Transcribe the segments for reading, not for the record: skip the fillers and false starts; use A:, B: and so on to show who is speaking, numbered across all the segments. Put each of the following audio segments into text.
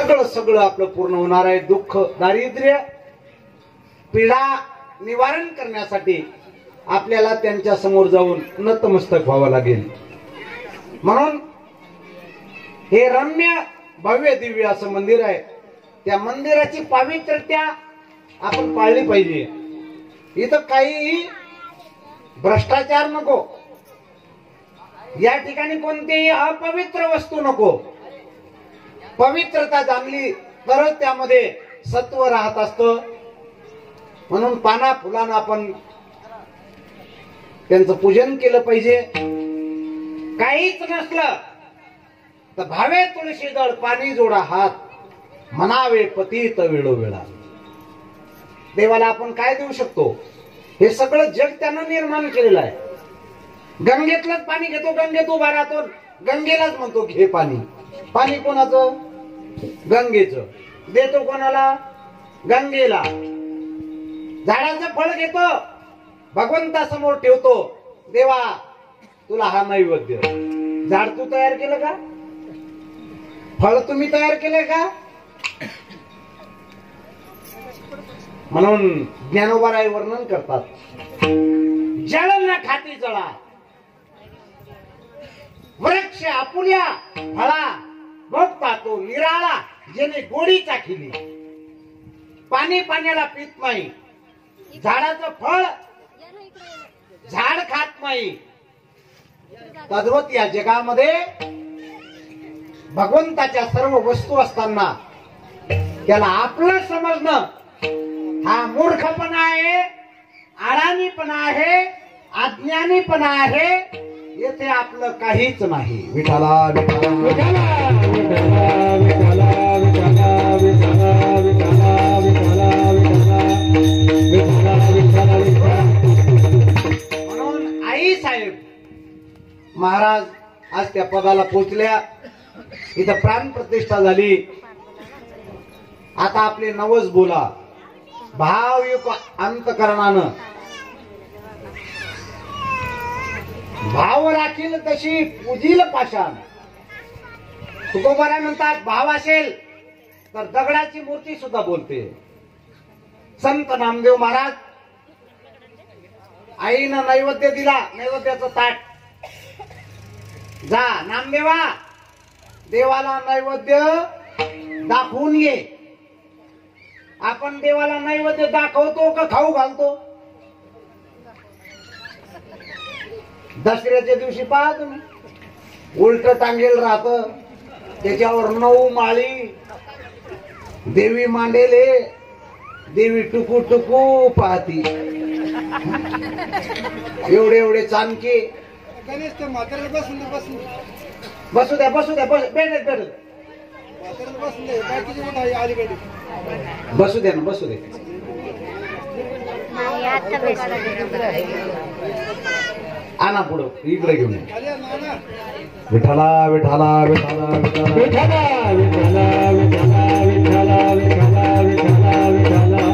A: सगळं सगळं आपलं पूर्ण होणार आहे. दुःख दारिद्र्य पीडा निवारण करण्यासाठी आपल्याला त्यांच्या समोर जाऊन नतमस्तक व्हावं लागेल. म्हणून हे रम्य भव्य दिव्य असं मंदिर आहे. त्या मंदिराची पावित्र्यता आपण पाळली पाहिजे. इथं काहीही भ्रष्टाचार नको, या ठिकाणी कोणतीही अपवित्र वस्तू नको. पवित्रता जाणली तरच त्यामध्ये सत्व राहत असतं. म्हणून पाना फुलानं आपण त्यांचं पूजन केलं पाहिजे. काहीच नसलं तर भावे तुळशी दळ पाणी जोडा हात, म्हणावे पतित वेळोवेळा. देवाला आपण काय देऊ शकतो? हे सगळं जग त्यानं निर्माण केलेलं आहे. गंगेतलंच पाणी घेतो, गंगेत उभा राहतो, गंगेलाच म्हणतो घे पाणी. पाणी कोणाचं? गंगेचं. देतो कोणाला? गंगेला. झाडाचं फळ घेतो, भगवंतासमोर ठेवतो, देवा तुला हा नैवेद्य. झाड तू तयार केलं का? फळ तुम्ही तयार केलंय का? म्हणून ज्ञानोबाराय वर्णन करतात, जळ न खाती जळा, वृक्ष आपुल्या फळा, भोगता तो निराळा, जेणे गोडी चाखिली. पाणी पाण्याला पित नाही, झाडाचं फळ झाड खात नाही. तद्वत या जगामध्ये भगवंताच्या सर्व वस्तू असताना त्याला आपलं समजणं हा मूर्खपणा आहे, आडाणीपणा आहे, अज्ञानीपणा आहे. येथे आपलं काहीच नाही. विठाला विठाला विठाला विठाला विठाला विठाला विठाला विठाला विठाला विठाला विठाला. म्हणून आई साहेब महाराज आज त्या पदाला पोचल्या. इथं प्राण प्रतिष्ठा झाली. आता आपले नवस बोला भावयुक्त अंतकरणानं. भाव राखील तशी पूजील पाषाण. तुकोबाराय म्हणतात भाव असेल तर दगडाची मूर्ती सुद्धा बोलते. संत नामदेव महाराज आईनं नैवेद्य दिला, नैवेद्याचं ताट. जा नामदेवा देवाला नैवेद्य दाखवून ये. आपण देवाला नैवेद्य दाखवतो का खाऊ घालतो? दसऱ्याच्या दिवशी पहा तुम्ही, उलट टांगेल राहत, त्याच्यावर 9 माळी, देवी मांडेले, देवी टुकू टुकू पाहती, एवढे एवढे चाणके. बसू द्या बसू द्या, बेड बसू द्या ना, बसू दे. आणा पुढं, इकडे घेऊन. विठाला विठाला विठाला विठाला विठाला विठाला विठाला विठाला विठाला विठाला विठाला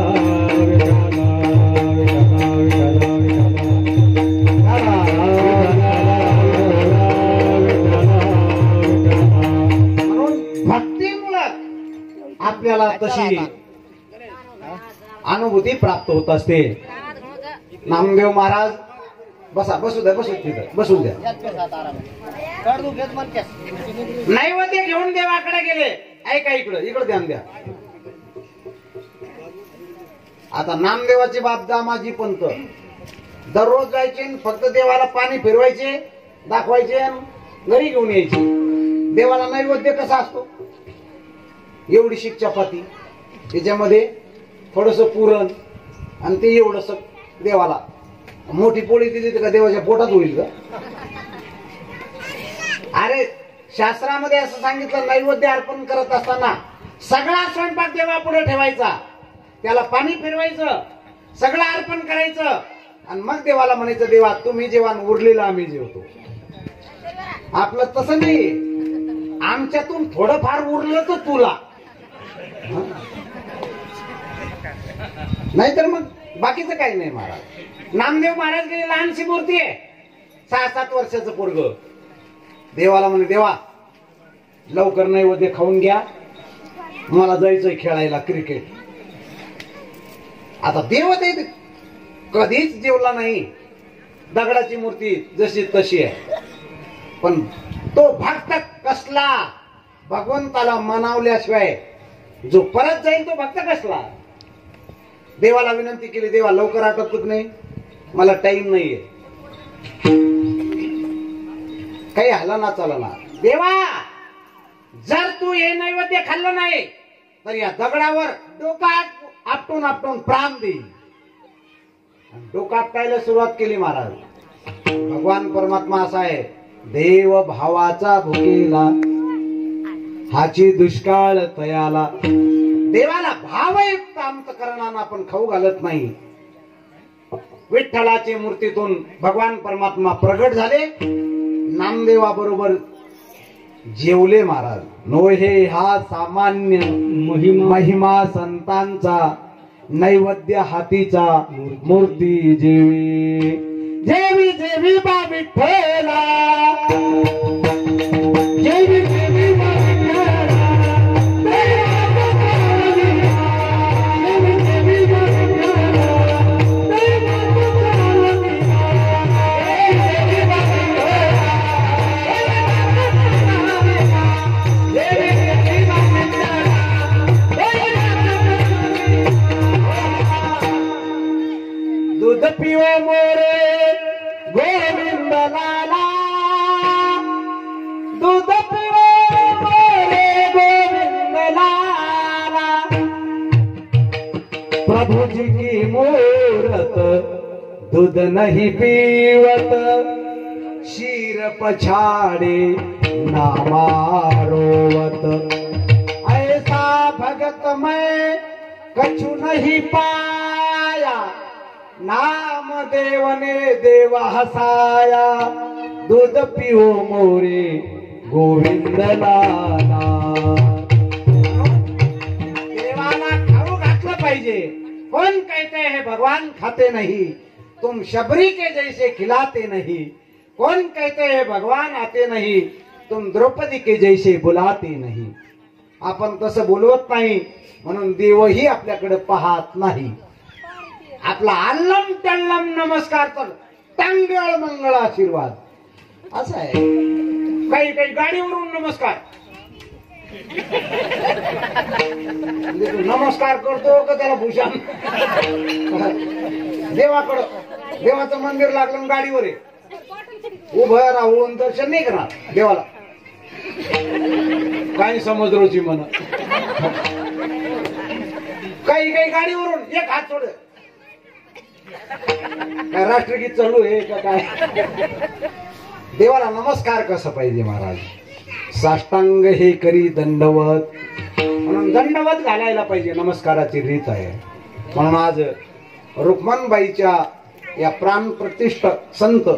A: आपल्याला तशी अनुभूती प्राप्त होत असते. नामदेव महाराज बसा, बसू द्या, बसू तिथं बसू द्या. नैवेद्य घेऊन देवाकडे गेले. ऐका इकडं, इकडं ध्यान द्या. आता नामदेवाचे बाप दामाजी पंत दररोज जायचे, फक्त देवाला पाणी फिरवायचे, दाखवायचे, घरी घेऊन यायचे. देवाला नैवेद्य कसा असतो? एवढीशी चपाती, त्याच्यामध्ये थोडस पुरण, आणि ते एवढस देवाला. मोठी पोळी दिली तर का देवाच्या पोटात होईल का? अरे शास्त्रामध्ये असं सांगितलं, नैवेद्य अर्पण करत असताना सगळा स्वयंपाक देवापुढे ठेवायचा, त्याला पाणी फिरवायचं, सगळं अर्पण करायचं, आणि मग देवाला म्हणायचं, देवा तुम्ही जेवण उरलेलं आम्ही जेवतो. आपलं तसं नाही. आमच्यातून थोडंफार उरलं तर तुला, नाहीतर मग बाकीचं काही नाही. महाराज नामदेव महाराज गेले, लहानशी मूर्ती आहे, 6-7 वर्षाचं पोरग. देवाला म्हणे, देवा लवकर नैवेद्य खाऊन घ्या, मला जायचंय खेळायला क्रिकेट. आता देव ते कधीच जेवला नाही, दगडाची मूर्ती जशी तशी आहे. पण तो भक्त कसला, भगवंताला मनावल्याशिवाय जो परत जाईल तो भक्त कसला. देवाला विनंती केली, देवा लवकर आटपत नाही, मला टाइम नाहीये, काही हलना चालना. देवा जर तू हे नैवेद्य खाल्लं नाही तर या दगडावर डोका आपटून आपटून प्राण देईल. डोका आपटायला सुरुवात केली महाराज. भगवान परमात्मा असा आहे, देव भावाचा भुकेला हाची दुष्काळ तयाला. देवाला भावयुक्त अंतकरणानं आपण खाऊ घालत नाही. विठ्ठलाची मूर्तीतून भगवान परमात्मा प्रगट झाले, नामदेवा बरोबर जेवले महाराज. नो हे हा सामान्य महिमा संतांचा, नैवेद्य हातीचा मूर्ती जेवी. जेवी जेवी बा विठ्ठला, जेवी जेवी बा दूध पिओ मोरे गोविंद लाला, दूध पिओ मोरे गोविंद लाला. प्रभु जी की मूरत दूध नहीं पीवत, शीर पछाड़े नामारोवत. ऐसा भगत मैं कछु नहीं पाया, नाम देव ने देव हसाया. दूध पिओ मोरे गोविंद लाला. देवाला खाऊ घातलं पाहिजे. कौन कहते हैं भगवान खाते नहीं, तुम शबरी के जैसे खिलाते नहीं. कौन कहते हैं भगवान आते नहीं, तुम द्रौपदी के जैसे बुलाते नहीं. आपण तसं बोलवत नाही म्हणून देवही आपल्याकडे पाहत नाही. आपला अल्लम टल्लम नमस्कार तर टांगळ मंगळ आशीर्वाद असं आहे. काही काही गाडीवरून नमस्कार, नमस्कार करतो का त्याला भूषण. देवाकडं, देवाचं मंदिर लागलं गाडीवर आहे, उभं राहून दर्शन नाही करणार देवाला. काही समुद्राची म्हण, काही काही गाडीवरून एक हात सोड. काय राष्ट्रगीत चालू आहे का काय. देवाला नमस्कार कसा पाहिजे महाराज. साष्टांग हे करी दंडवत, म्हणून दंडवत घालायला पाहिजे, नमस्काराची रीत आहे. म्हणून आज रुक्मणबाईच्या या प्राण प्रतिष्ठ संत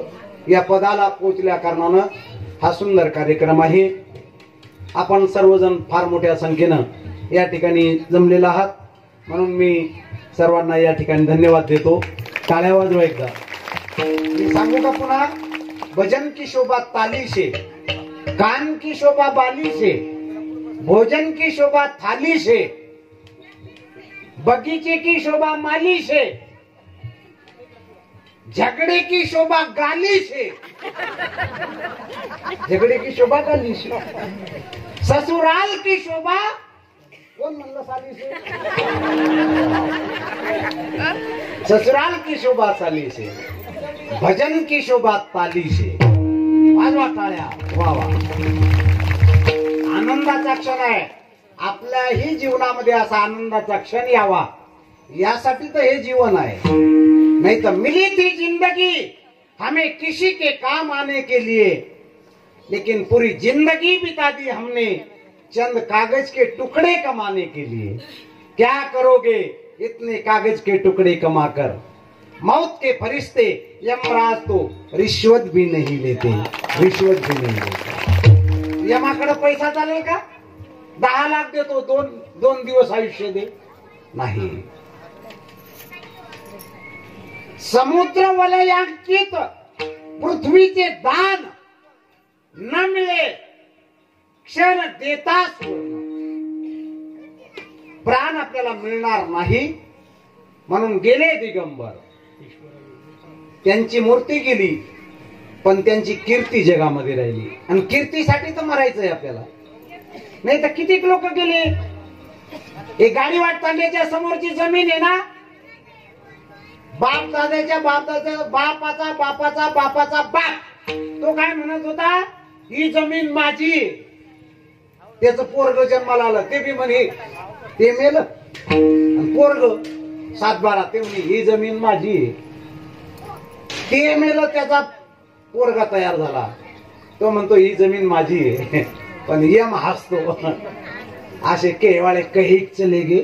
A: या पदाला पोचल्या कारणानं हा सुंदर कार्यक्रम आहे. आपण सर्वजण फार मोठ्या संख्येनं या ठिकाणी जमलेला आहात, म्हणून मी सर्वांना या ठिकाणी धन्यवाद देतो. टाळ्या वाजवा एकदा. मी सांगू का पुन्हा. भजन की शोभा ताली से, कान की शोभा बाली से, भोजन की शोभा थाली से, बगीचे की शोभा माली से, झगड़े की शोभा गाली से, झगड़े की शोभा गाली से, ससुराल की शोभा कौन म्हणलं साली से, ससुराल की शोभा साली से, भजन की शोभा ताली से. वाजवा टाळ्या. वा वा. आनंदाचा क्षण आहे. आपल्याही जीवनामध्ये असा आनंदाचा क्षण यावा यासाठी तर हे जीवन आहे. नहीं तो मिली थी जिंदगी हमें किसी के काम आने के लिए, लेकिन पूरी जिंदगी बिता दी हमने चंद कागज के टुकड़े कमाने के लिए. क्या करोगे इतने कागज के टुकड़े कमाकर. मौत के फरिश्ते यमराज तो रिश्वत भी नहीं लेते, रिश्वत भी नहीं लेते. यमाकडे पैसा चालेल का. 10 लाख देतो, दोन दिवस आयुष्य दे. नाही. समुद्र वलयांकित पृथ्वीचे दान न मिळे क्षण देता. आपल्याला मिळणार नाही म्हणून गेले दिगंबर. त्यांची मूर्ती गेली पण त्यांची कीर्ती जगामध्ये राहिली. आणि कीर्तीसाठी तर मरायचंय आपल्याला, नाही तर कितीक लोक गेले. एक गाडी वाटतांड्याच्या समोरची जमीन आहे ना, बाप दादाच्या बापाचा बापाचा बापाचा बापाचा बाप तो काय म्हणत होता, ही जमीन माझी. त्याच पोरग जन्माला आलं ते बी म्हणे, ते मेलं पोरग 7-12 ते म्हणे ही जमीन माझी. ते मेलं त्याचा पोरगा तयार झाला, तो म्हणतो ही जमीन माझी आहे. पण यम हसतो, असे केवाळे काही चले गे.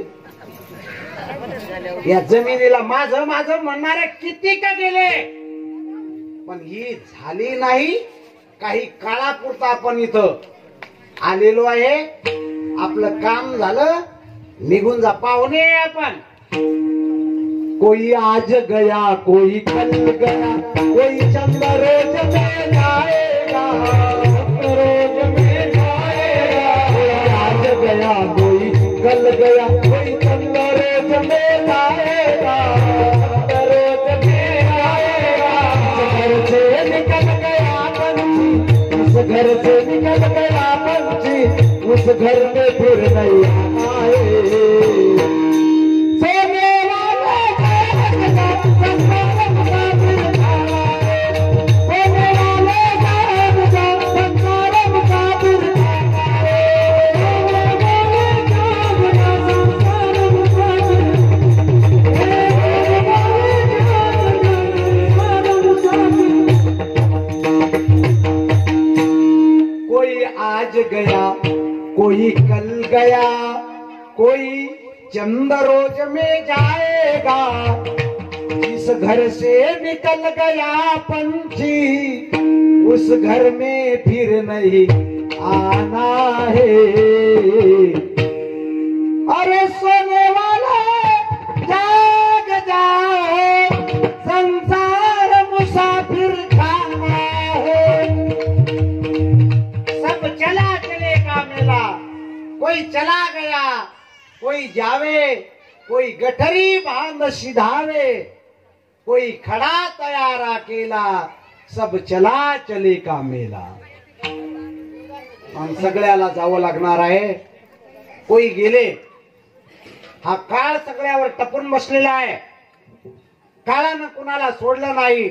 A: या जमिनीला माझं माझं म्हणणारे किती का गेले, पण ही झाली नाही. काही काळापुरता आपण इथं आलेलो आहे, आपलं काम झालं, निघून जा. पाहुणे आपण. कोई आज गया कोई कल गया, कोई चंद रोज में जाएगा, रोज में जाएगा. कोई आज गया कोई कल गया, कोई चंद रोज में जाएगा, रोज में आएगा. घर से निकल गया पंछी, उस घर से निकल गया पंछी, उस घर में फिर नहीं आए. आज गया कोई कल गया, कोई चंद रोज में जाएगा. जिस घर से निकल गया पंछी, उस घर में फिर नहीं आना है. अरे सोने वाला जाग जाओ, संसार मुसाफिर खाना है. सब चला चलेगा मेला, कोई चला गया कोई जावे, कोई गठरी बांध सिधावे, कोई खड़ा तैयार अकेला, सब चला चले का मेला. आणि सगळ्याला जावं लागणार आहे. कोई गेले. हा काळ सगळ्यावर टपून बसलेला आहे. काळानं कुणाला सोडलं नाही.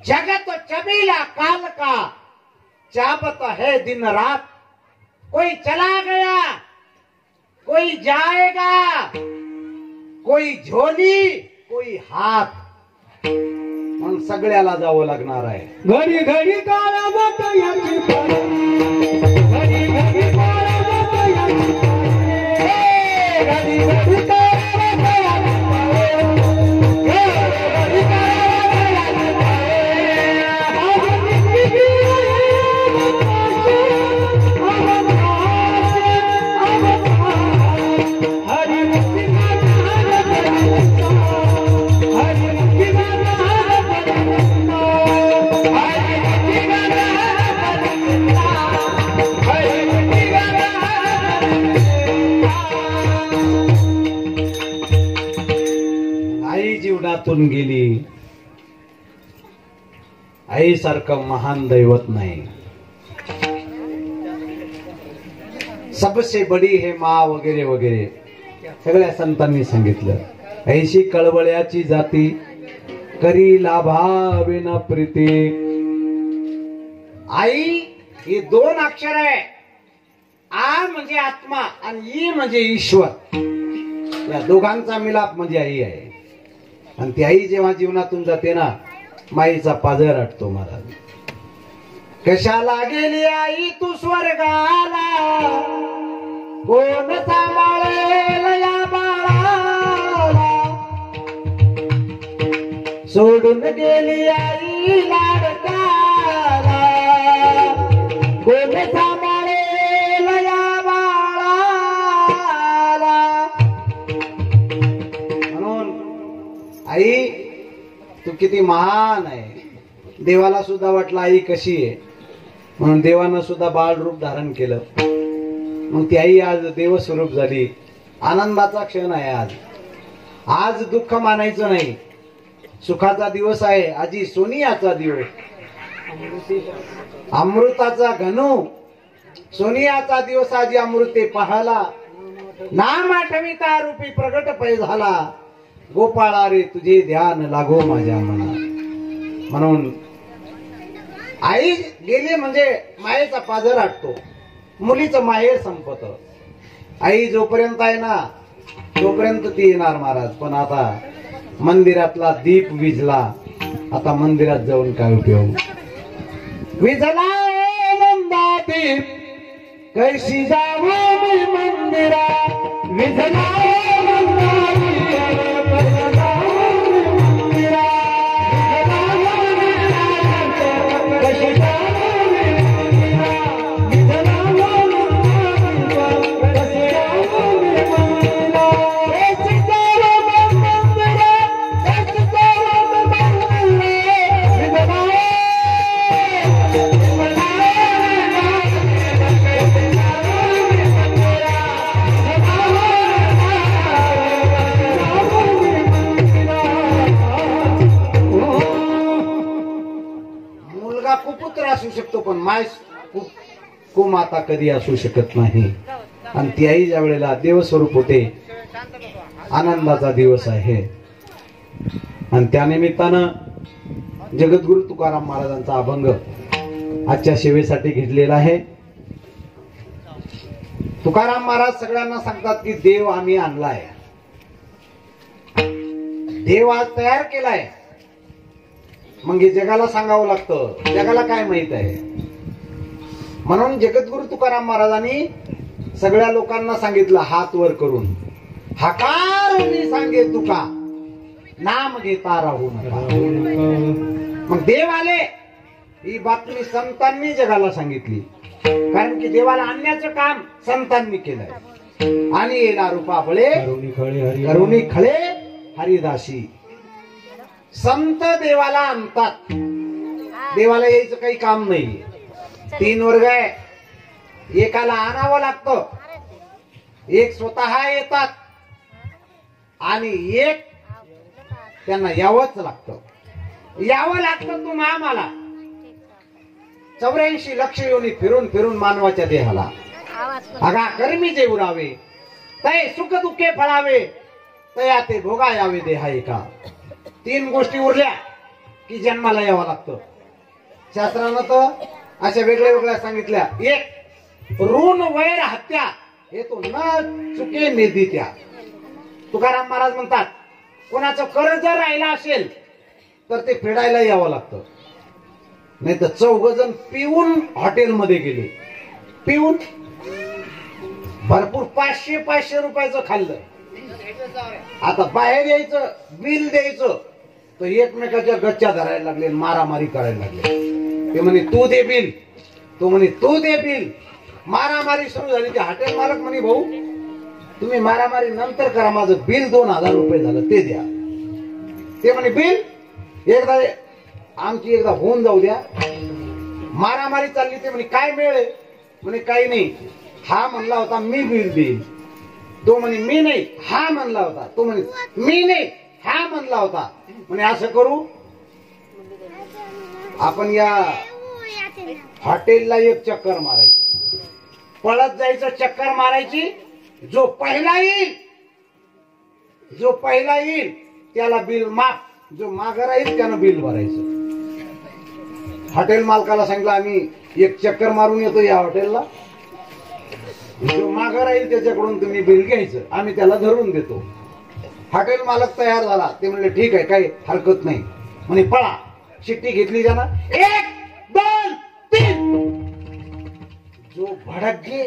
A: जगत चबीला काल का, चाबत है दिन रात. कोई चला गया कोई जाएगा, कोई झोली कोई हात. मग सगळ्याला जावं लागणार आहे.
B: घडी घडी काळा मत याची पाळी, घडी घडी काळा मत याची पाळी, घडी घडी काळा मत याची पाळी, घडी काळा मत याची पाळी. हरी मुक्ती
A: आई जीवनातून गेली. आई सारखं महान दैवत नाही. सबसे बडी है माँ वगैरे वगैरे सगळ्या संतांनी सांगितलं. ऐशी कळवळ्याची जाती, करी लाभाविन प्रीती. आई हे 2 अक्षर आहे. आ म्हणजे आत्मा आणि ई म्हणजे ईश्वर. या दोघांचा मिलाप म्हणजे आई आहे. आणि ती आई जेव्हा जीवनातून जाते ना, माईचा पाजर आटतो महाराज. कशाला गेली आई तू स्वर्गाला, कोण सांभाळेल या बाळाला. सोडून गेली आई लाडकाला, कोण सांभाळेल या बाळाला. म्हणून आई तू किती महान आहे. देवाला सुद्धा वाटलं आई कशी आहे, म्हणून देवानं सुद्धा बाळ रूप धारण केलं. मग ती आई आज देवस्वरूप झाली. आनंदाचा क्षण आहे आज. आज दुःख मानायचं नाही, सुखाचा दिवस आहे. आजी सोनियाचा दिवस, अमृताचा घनू सोनियाचा दिवस. आजी अमृते पाहाला, नाम आठविता रूपी प्रगट पै झाला. गोपाळा रे तुझे ध्यान लागो माझ्या मना. म्हणून आई गेली म्हणजे मायेचा पाझर आटतो, मुलीचं माहेर संपत. आई जोपर्यंत आहे ना तोपर्यंत ती येणार महाराज. पण आता मंदिरातला दीप विझला, आता मंदिरात जाऊन काय उपयोग. विझला नंदा दीप कैसी जाऊ मी मंदिरात. विझला नंदा दीप कैसी जाऊ मी मंदिरात. कैसी जाऊ मी मंदिरात. विझला नंदा दीप कैसी जाऊ मी मंदिरात. कैसी जाऊ मी मंदिरात. कैसी जाऊ मी मंदिरात. विझला कुपुत्र असू शकतो पण माय कुमाता कधी असू शकत नाही. आणि ती आई ज्या वेळेला देवस्वरूप होते, आनंदाचा दिवस आहे. आणि त्यानिमित्तानं जगद्गुरु तुकाराम महाराजांचा अभंग आजच्या सेवेसाठी घेतलेला आहे. तुकाराम महाराज सगळ्यांना सांगतात की देव आम्ही आणलाय, देव आज तयार केलाय. मग हे जगाला सांगावं लागतं, जगाला काय माहित आहे. म्हणून जगद्गुरु तुकाराम महाराजांनी सगळ्या लोकांना सांगितलं हात वर करून, हाकार मी सांगे तुका नाम घेता राहू नका. मग देव आले ही बातमी संतांनी जगाला सांगितली, कारण की देवाला आणण्याचं काम संतांनी केलंय. आणि येला रूपा बळे करुणी खळे हरिदासी. संत देवाला आणतात, देवाला यायचं काही काम नाही. 3 वर्ग आहे, एकाला आणावं लागतं, एक स्वतः येतात आणि एक त्यांना यावंच लागतं. यावं लागतं तू आम्हाला. 84 लक्ष योनी फिरून फिरून मानवाच्या देहाला अगा कर्मी जे उरावे, तय सुख दुःखे फळावे, तया ते भोगा यावे देहा एका. 3 गोष्टी उरल्या की जन्माला यावं लागतं. शास्त्रानं तर अशा वेगळ्या वेगळ्या सांगितल्या. एक ऋण वैर हत्या, हे तो न चुके निधी त्या. तुकाराम महाराज म्हणतात कोणाचं कर्ज राहिला असेल तर ते फेडायला यावं लागतं. नाही तर 4 जण पिऊन हॉटेलमध्ये गेले, पिऊन भरपूर 500 रुपयाचं खाल्लं. आता बाहेर यायचं, बिल द्यायचं, तर एकमेकाच्या गच्च्या धरायला लागले, मारामारी करायला लागले. ते म्हणे तू दे बिल, तो म्हणे तू दे बिल. मारामारी सुरू झाली. ते हॉटेल मालक म्हणे भाऊ तुम्ही मारामारी नंतर करा, माझं बिल 2000 रुपये झालं ते द्या. ते म्हणे बिल एकदा आमची एकदा होऊन जाऊ द्या. मारामारी चालली. ते म्हणे काय मिळेल, म्हणे काही नाही, हा म्हणला होता मी बिल देईल. तो म्हणे मी नाही, हा म्हणला होता. तो म्हणे मी नाही, हा म्हणला होता. म्हणे असं करू आपण या हॉटेलला एक चक्कर मारायची, पळत जायचं, चक्कर मारायची. जो पहिला येईल त्याला बिल माफ, जो मागे राहील त्यानं बिल भरायचं. हॉटेल मालकाला सांगितलं आम्ही एक चक्कर मारून येतो या हॉटेलला, जो मागे राहील त्याच्याकडून तुम्ही बिल घ्यायचं, आम्ही त्याला धरून देतो. हॉटेल मालक तयार झाला. ते म्हणले ठीक आहे, काही हरकत नाही. म्हणे पळा. शिट्टी घेतली जाणार, 1 2 3. जो भडकगे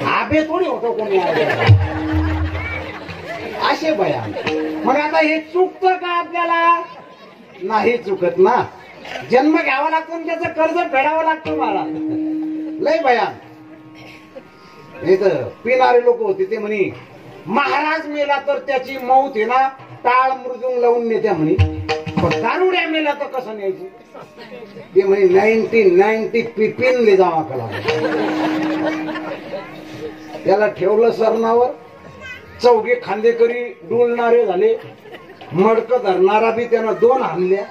A: आबे थोडी होतो कोणी असे बयान. मग आता हे चुकतं का आपल्याला? नाही चुकत ना. जन्म घ्यावा लागतो आणि त्याचं कर्ज फेडावं लागतं मला. लय बयान. नाही तर पिणारे लोक होते ते म्हणे महाराज मेला तर त्याची मौत आहे ना टाळ मृदुंग लावून नेत्या म्हणे. पण दारुड्या मेला तर कसं न्यायचं ते म्हणे 1990 पिपिनले जावा कला त्याला ठेवलं सरणावर चौघे खांदेकरी डुलणारे झाले मडक धरणारा बी त्यानं 2 हाणल्या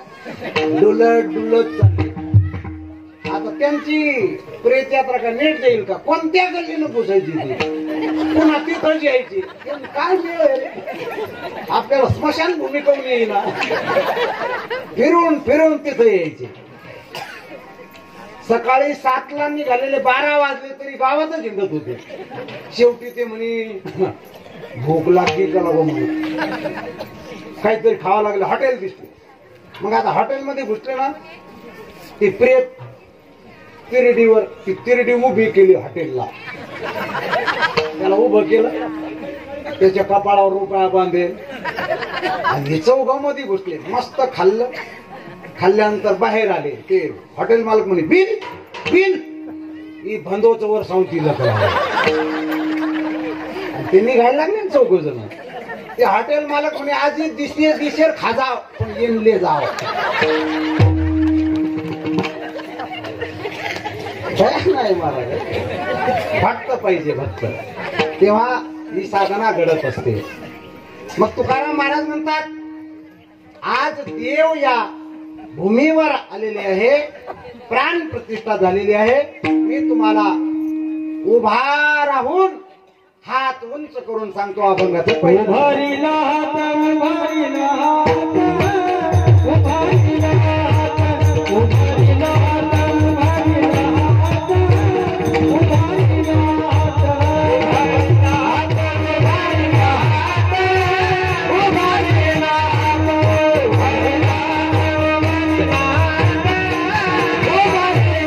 A: डुलत डुलत चालले आता त्यांची प्रेत यात्रा का नेट जाईल का कोणत्या गल्लीनं पुसायची ती पुन्हा तिथं यायची काय मिळेल आपल्याला स्मशानभूमी करून येईना फिरून फिरून तिथं यायचे सकाळी 7ला निघालेले 12 वाजले तरी गावातच हिंडत होते शेवटी ते म्हणे भूक लागली का लागो म्हणून काहीतरी खावं लागलं हॉटेल दिसले मग आता हॉटेलमध्ये घुसले ना ती प्रेत तिरडीवर ती तिरडी उभी केली हॉटेलला त्याला उभं केलं त्याच्या कपाळावर रुपया बांधेल आणि चौघामध्ये घुसले मस्त खाल्लं खाल्ल्यानंतर बाहेर आले ते हॉटेल मालक म्हणे बिल बिल ही बंदोच वर सांगतील ते निघायला लागले ना 4 जण ते हॉटेल मालक म्हणे आज दिशेर खाजाव पण येनले जाव नाही महाराज भक्त पाहिजे भक्त तेव्हा ही साधना घडत असते मग तुकाराम महाराज म्हणतात आज देव या भूमीवर आलेले आहे प्राण प्रतिष्ठा झालेली आहे मी तुम्हाला उभा राहून हात उंच करून सांगतो अभंगाचं पहिलं
B: उभारीला हात उभारीला हात उभारीला हात उभारीला हात उभारीला हात उभारीला हात उभारीला हात उभारीला हात उभारीला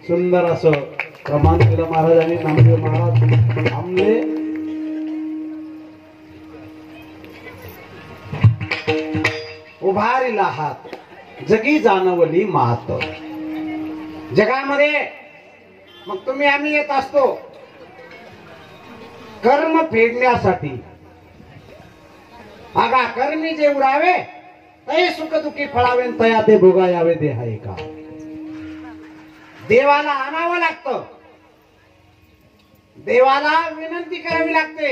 A: सुंदर असं प्रमाण केलं महाराजांनी नामदेव महाराज थांबले उभारीला हात जगी जाणवली मात जगामध्ये मग तुम्ही आम्ही येत असतो कर्म फेडण्यासाठी आगा कर्मी जे उरावे तय सुख दुखी फळावे तया ते भोगा यावे ते हाय का देवाला आणावं लागतं देवाला विनंती करावी लागते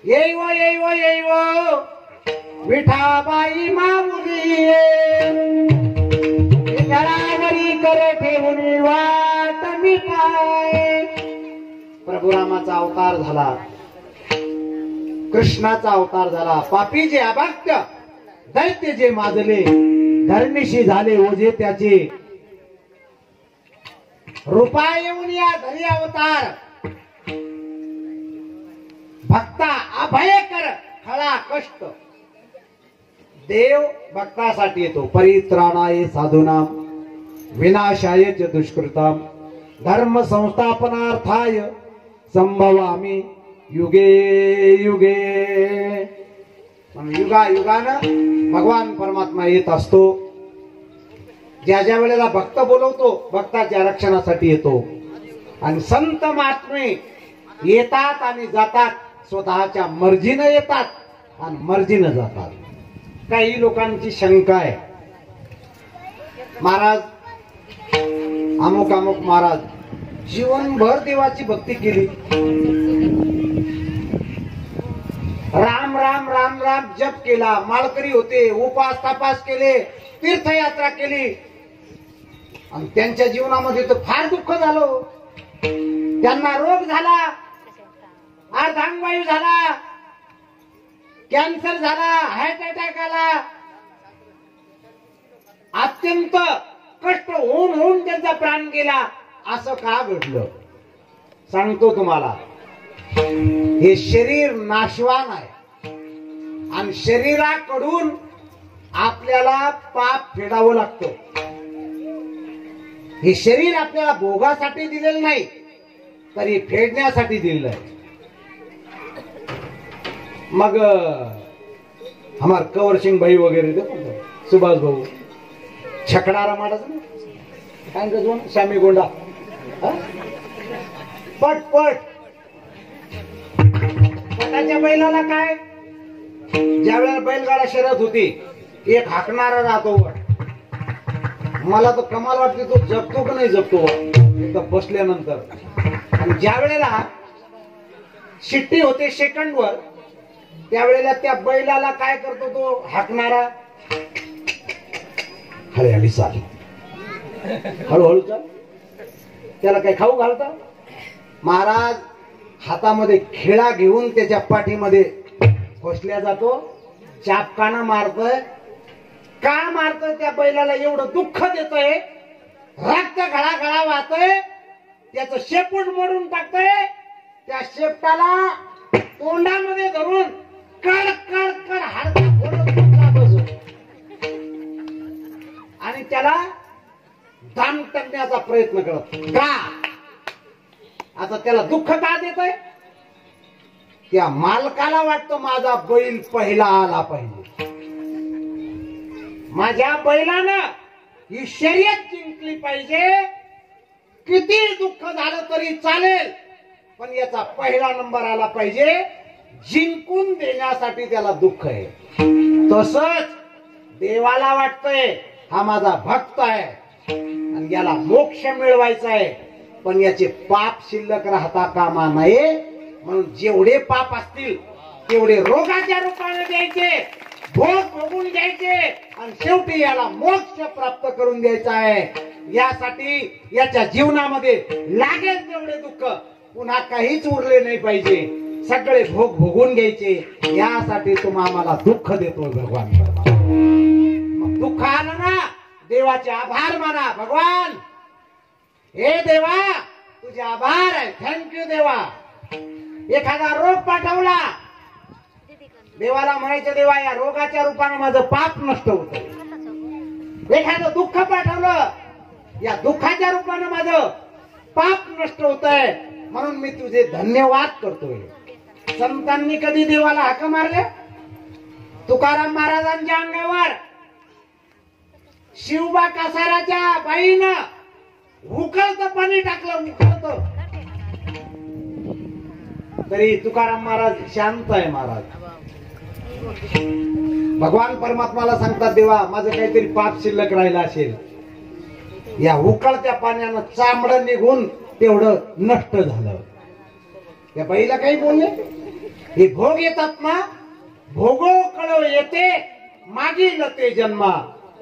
A: येईव येईव येईव विठाबाई माऊली घराघरी करे ठेवून वाट मी पाय प्रभू रामाचा अवतार झाला कृष्णाचा अवतार झाला पापी जे अभक्त दैत्य जे माजले धरणीशी झाले ओझे त्याचे रूपा येऊन या धरी अवतार भक्ता अभय कर खळा कष्ट देव भक्तासाठी येतो परित्राणाय साधूनाम विनाशाय च दुष्कृताम धर्म संस्थापनार्थाय संभवामी युगे युगे युगा युगानं भगवान परमात्मा येत असतो ज्या ज्या वेळेला भक्त बोलवतो भक्ताच्या रक्षणासाठी येतो आणि संत महात्मे येतात आणि जातात स्वतःच्या मर्जीनं येतात आणि मर्जीनं जातात काही लोकांची शंका आहे महाराज अमुक अमुक महाराज जीवनभर देवाची भक्ती केली राम राम राम राम जप केला माळकरी होते उपास तपास केले तीर्थयात्रा केली आणि त्यांच्या जीवनामध्ये तर फार दुःख झालं त्यांना रोग झाला अर्धांगवायू झाला कॅन्सर झाला हार्ट अटॅक आला अत्यंत कष्ट होऊन होऊन त्यांचा प्राण गेला. असं का घडलं सांगतो तुम्हाला. हे शरीर नाशवान आहे आणि शरीराकडून आपल्याला पाप फेडावं लागतं. हे शरीर आपल्याला भोगासाठी दिलेलं नाही, तरी फेडण्यासाठी दिलेलं आहे. मग हमार कंवर सिंग भाई वगैरे सुभाष भाऊ छकडारा मारायचं काय गजवून श्यामी गोंडा पट पट पटाच्या बैलाला काय ज्यावेळेला बैलगाडा शर्यत होती एक हाकणारा राहतो. मला तर कमाल वाटते तो जगतो का नाही जगतो एकदम बसल्यानंतर. आणि ज्या वेळेला शिट्टी होते सेकंडवर त्यावेळेला त्या बैलाला काय करतो तो हाकणारा हळूहळू चाल हळूहळू चाल. त्याला काही खाऊ घालता. महाराज हातामध्ये खेळा घेऊन त्याच्या पाठीमध्ये खोसल्या जातो. चापकाना मारतोय. का मारतोय त्या बैलाला एवढं दुःख देतोय. रक्त घळा वाहतोय. त्याचं शेपूट मोडून टाकतोय. त्या शेपटाला तोंडामध्ये धरून कड कड कड हाडका आणि त्याला दाम टाकण्याचा प्रयत्न करत. का आता त्याला दुःख का देतोय. त्या मालकाला वाटतं माझा बैल पहिला आला पाहिजे. माझ्या बैलानं ही शर्यत जिंकली पाहिजे. किती दुःख झालं तरी चालेल पण याचा पहिला नंबर आला पाहिजे. जिंकून देण्यासाठी त्याला दुःख आहे. तसंच देवाला वाटतंय हा माझा भक्त आहे आणि याला मोक्ष मिळवायचा आहे पण याचे पाप शिल्लक राहता कामा नये. म्हणून जेवढे पाप असतील तेवढे रोगाच्या रूपाने द्यायचे. भोग भोगून घ्यायचे आणि शेवटी याला मोक्ष प्राप्त करून द्यायचा आहे. यासाठी याच्या जीवनामध्ये लागेल तेवढे दुःख पुन्हा काहीच उरले नाही पाहिजे. सगळे भोग भोगून घ्यायचे. यासाठी तुम्हाला आम्हाला दुःख देतोय भगवान. मग दुःख आलं ना देवाचे आभार माना. भगवान हे देवा तुझे आभार आहे. थँक्यू देवा. एखादा रोग पाठवला देवाला म्हणायचं देवा या रोगाच्या रूपाने माझं पाप नष्ट होत. एखादं दुःख पाठवलं या दुःखाच्या रूपाने माझं पाप नष्ट होत आहे म्हणून मी तुझे धन्यवाद करतोय. संतांनी कधी देवाला हाक मारले. तुकाराम महाराजांच्या अंगावर शिवबा कासाराच्या बाईनं उकळतं पाणी टाकलं. उकळतं तरी तुकाराम महाराज शांत आहे. महाराज भगवान परमात्माला सांगतात देवा माझं काहीतरी पाप शिल्लक राहिला असेल. या उकळत्या पाण्यानं चामडं निघून तेवढं नष्ट झालं. या बाईला काही बोलले. हे भोग येतात ना भोगो कळव येते मागील ते जन्मा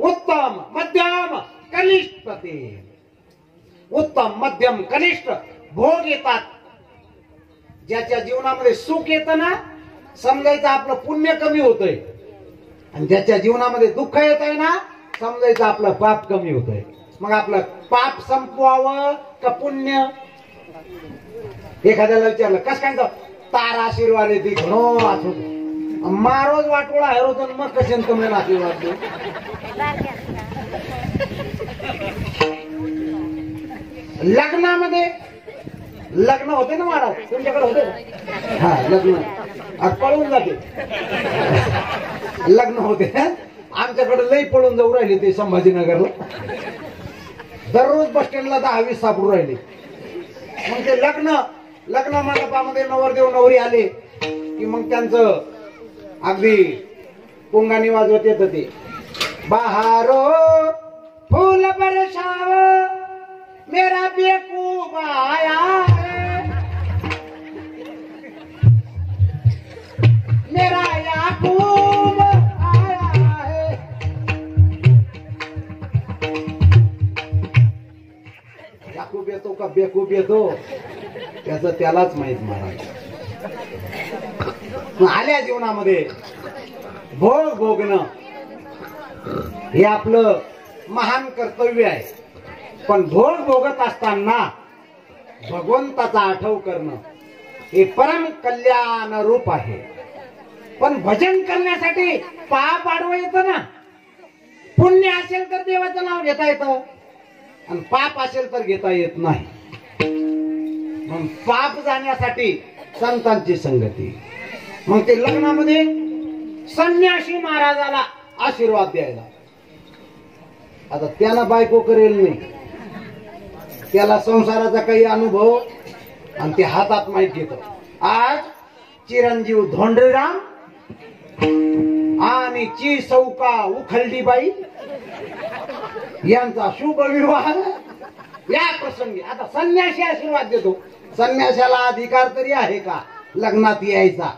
A: उत्तम मध्यम कनिष्ठ ते. उत्तम मध्यम कनिष्ठ भोग येतात. ज्याच्या जीवनामध्ये सुख येतं ना समजायचं आपलं पुण्य कमी होतंय आणि ज्याच्या जीवनामध्ये दुःख येत आहे ना समजायचं आपलं पाप कमी होतंय. मग आपलं पाप संपवावं का पुण्य. एखाद्याला विचारलं कस काय तारा आशीर्वाद येते घणो मारोज वाटोळा हरवतो मग कशाने तुम्हाला आशीर्वाद देऊ. लग्नामध्ये लग्न होते ना महाराज तुमच्याकडे होते. हा लग्न आज पळून जाते. लग्न होते आमच्याकडे लई पळून जाऊ राहिले ते संभाजीनगरला. दररोज बस स्टँडला 10-20 सापडून राहिले. मग ते लग्न मंडपामध्ये नवरदेव नवरी आले की मग त्यांचं अगदी पुंगानी वाजवत येत ते बहारो फूल बरसाव मेरा बेकूफ आया है मेरा याकूब आया है. याकूब येतो का बेकूफ येतो त्याचं त्यालाच माहित. महाराज आल्या जीवनामध्ये भोग भोगणं हे आपलं महान कर्तव्य आहे, पण भोग भोगत असताना भगवंताचा आठव करणं हे परम कल्याण रूप आहे. पण भजन करण्यासाठी पाप आडवं येतं ना. पुण्य असेल तर देवाचं नाव घेता येतं आणि पाप असेल तर घेता येत नाही. मग पाप जाण्यासाठी संतांची संगती. मग ते लग्नामध्ये संन्यासी महाराजाला आशीर्वाद द्यायला. आता त्याला बायको करेल नाही, त्याला संसाराचा काही अनुभव आणि ते हातात माहीत घेतो. आज चिरंजीव धोंडराम आणि ची सौका उखलडीबाई यांचा शुभ विवाह या प्रसंगी. आता संन्यासी आशीर्वाद देतो. संन्यासाला अधिकार तरी आहे का लग्नात यायचा?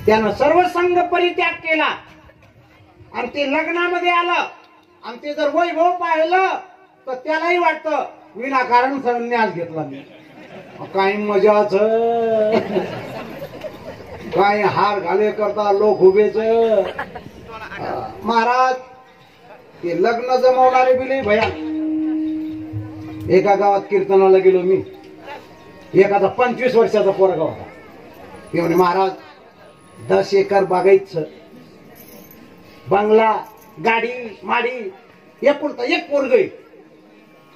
A: त्यानं सर्व संघ परित्याग केला आणि ते लग्नामध्ये आलं आणि ते जर वैभव पाहिलं तर त्यालाही वाटतं विनाकारण संन्यास घेतला मी. काही मजाच, काय हार घाले करता लोक उभेच. महाराज ते लग्न जमवणारे बिले भया. एका गावात कीर्तनाला गेलो मी. एखादा 25 वर्षाचा पोरगा होता. ते म्हणे महाराज 10 एकर बागायचं, बंगला, गाडी माडी, एकुलता एक पोरग,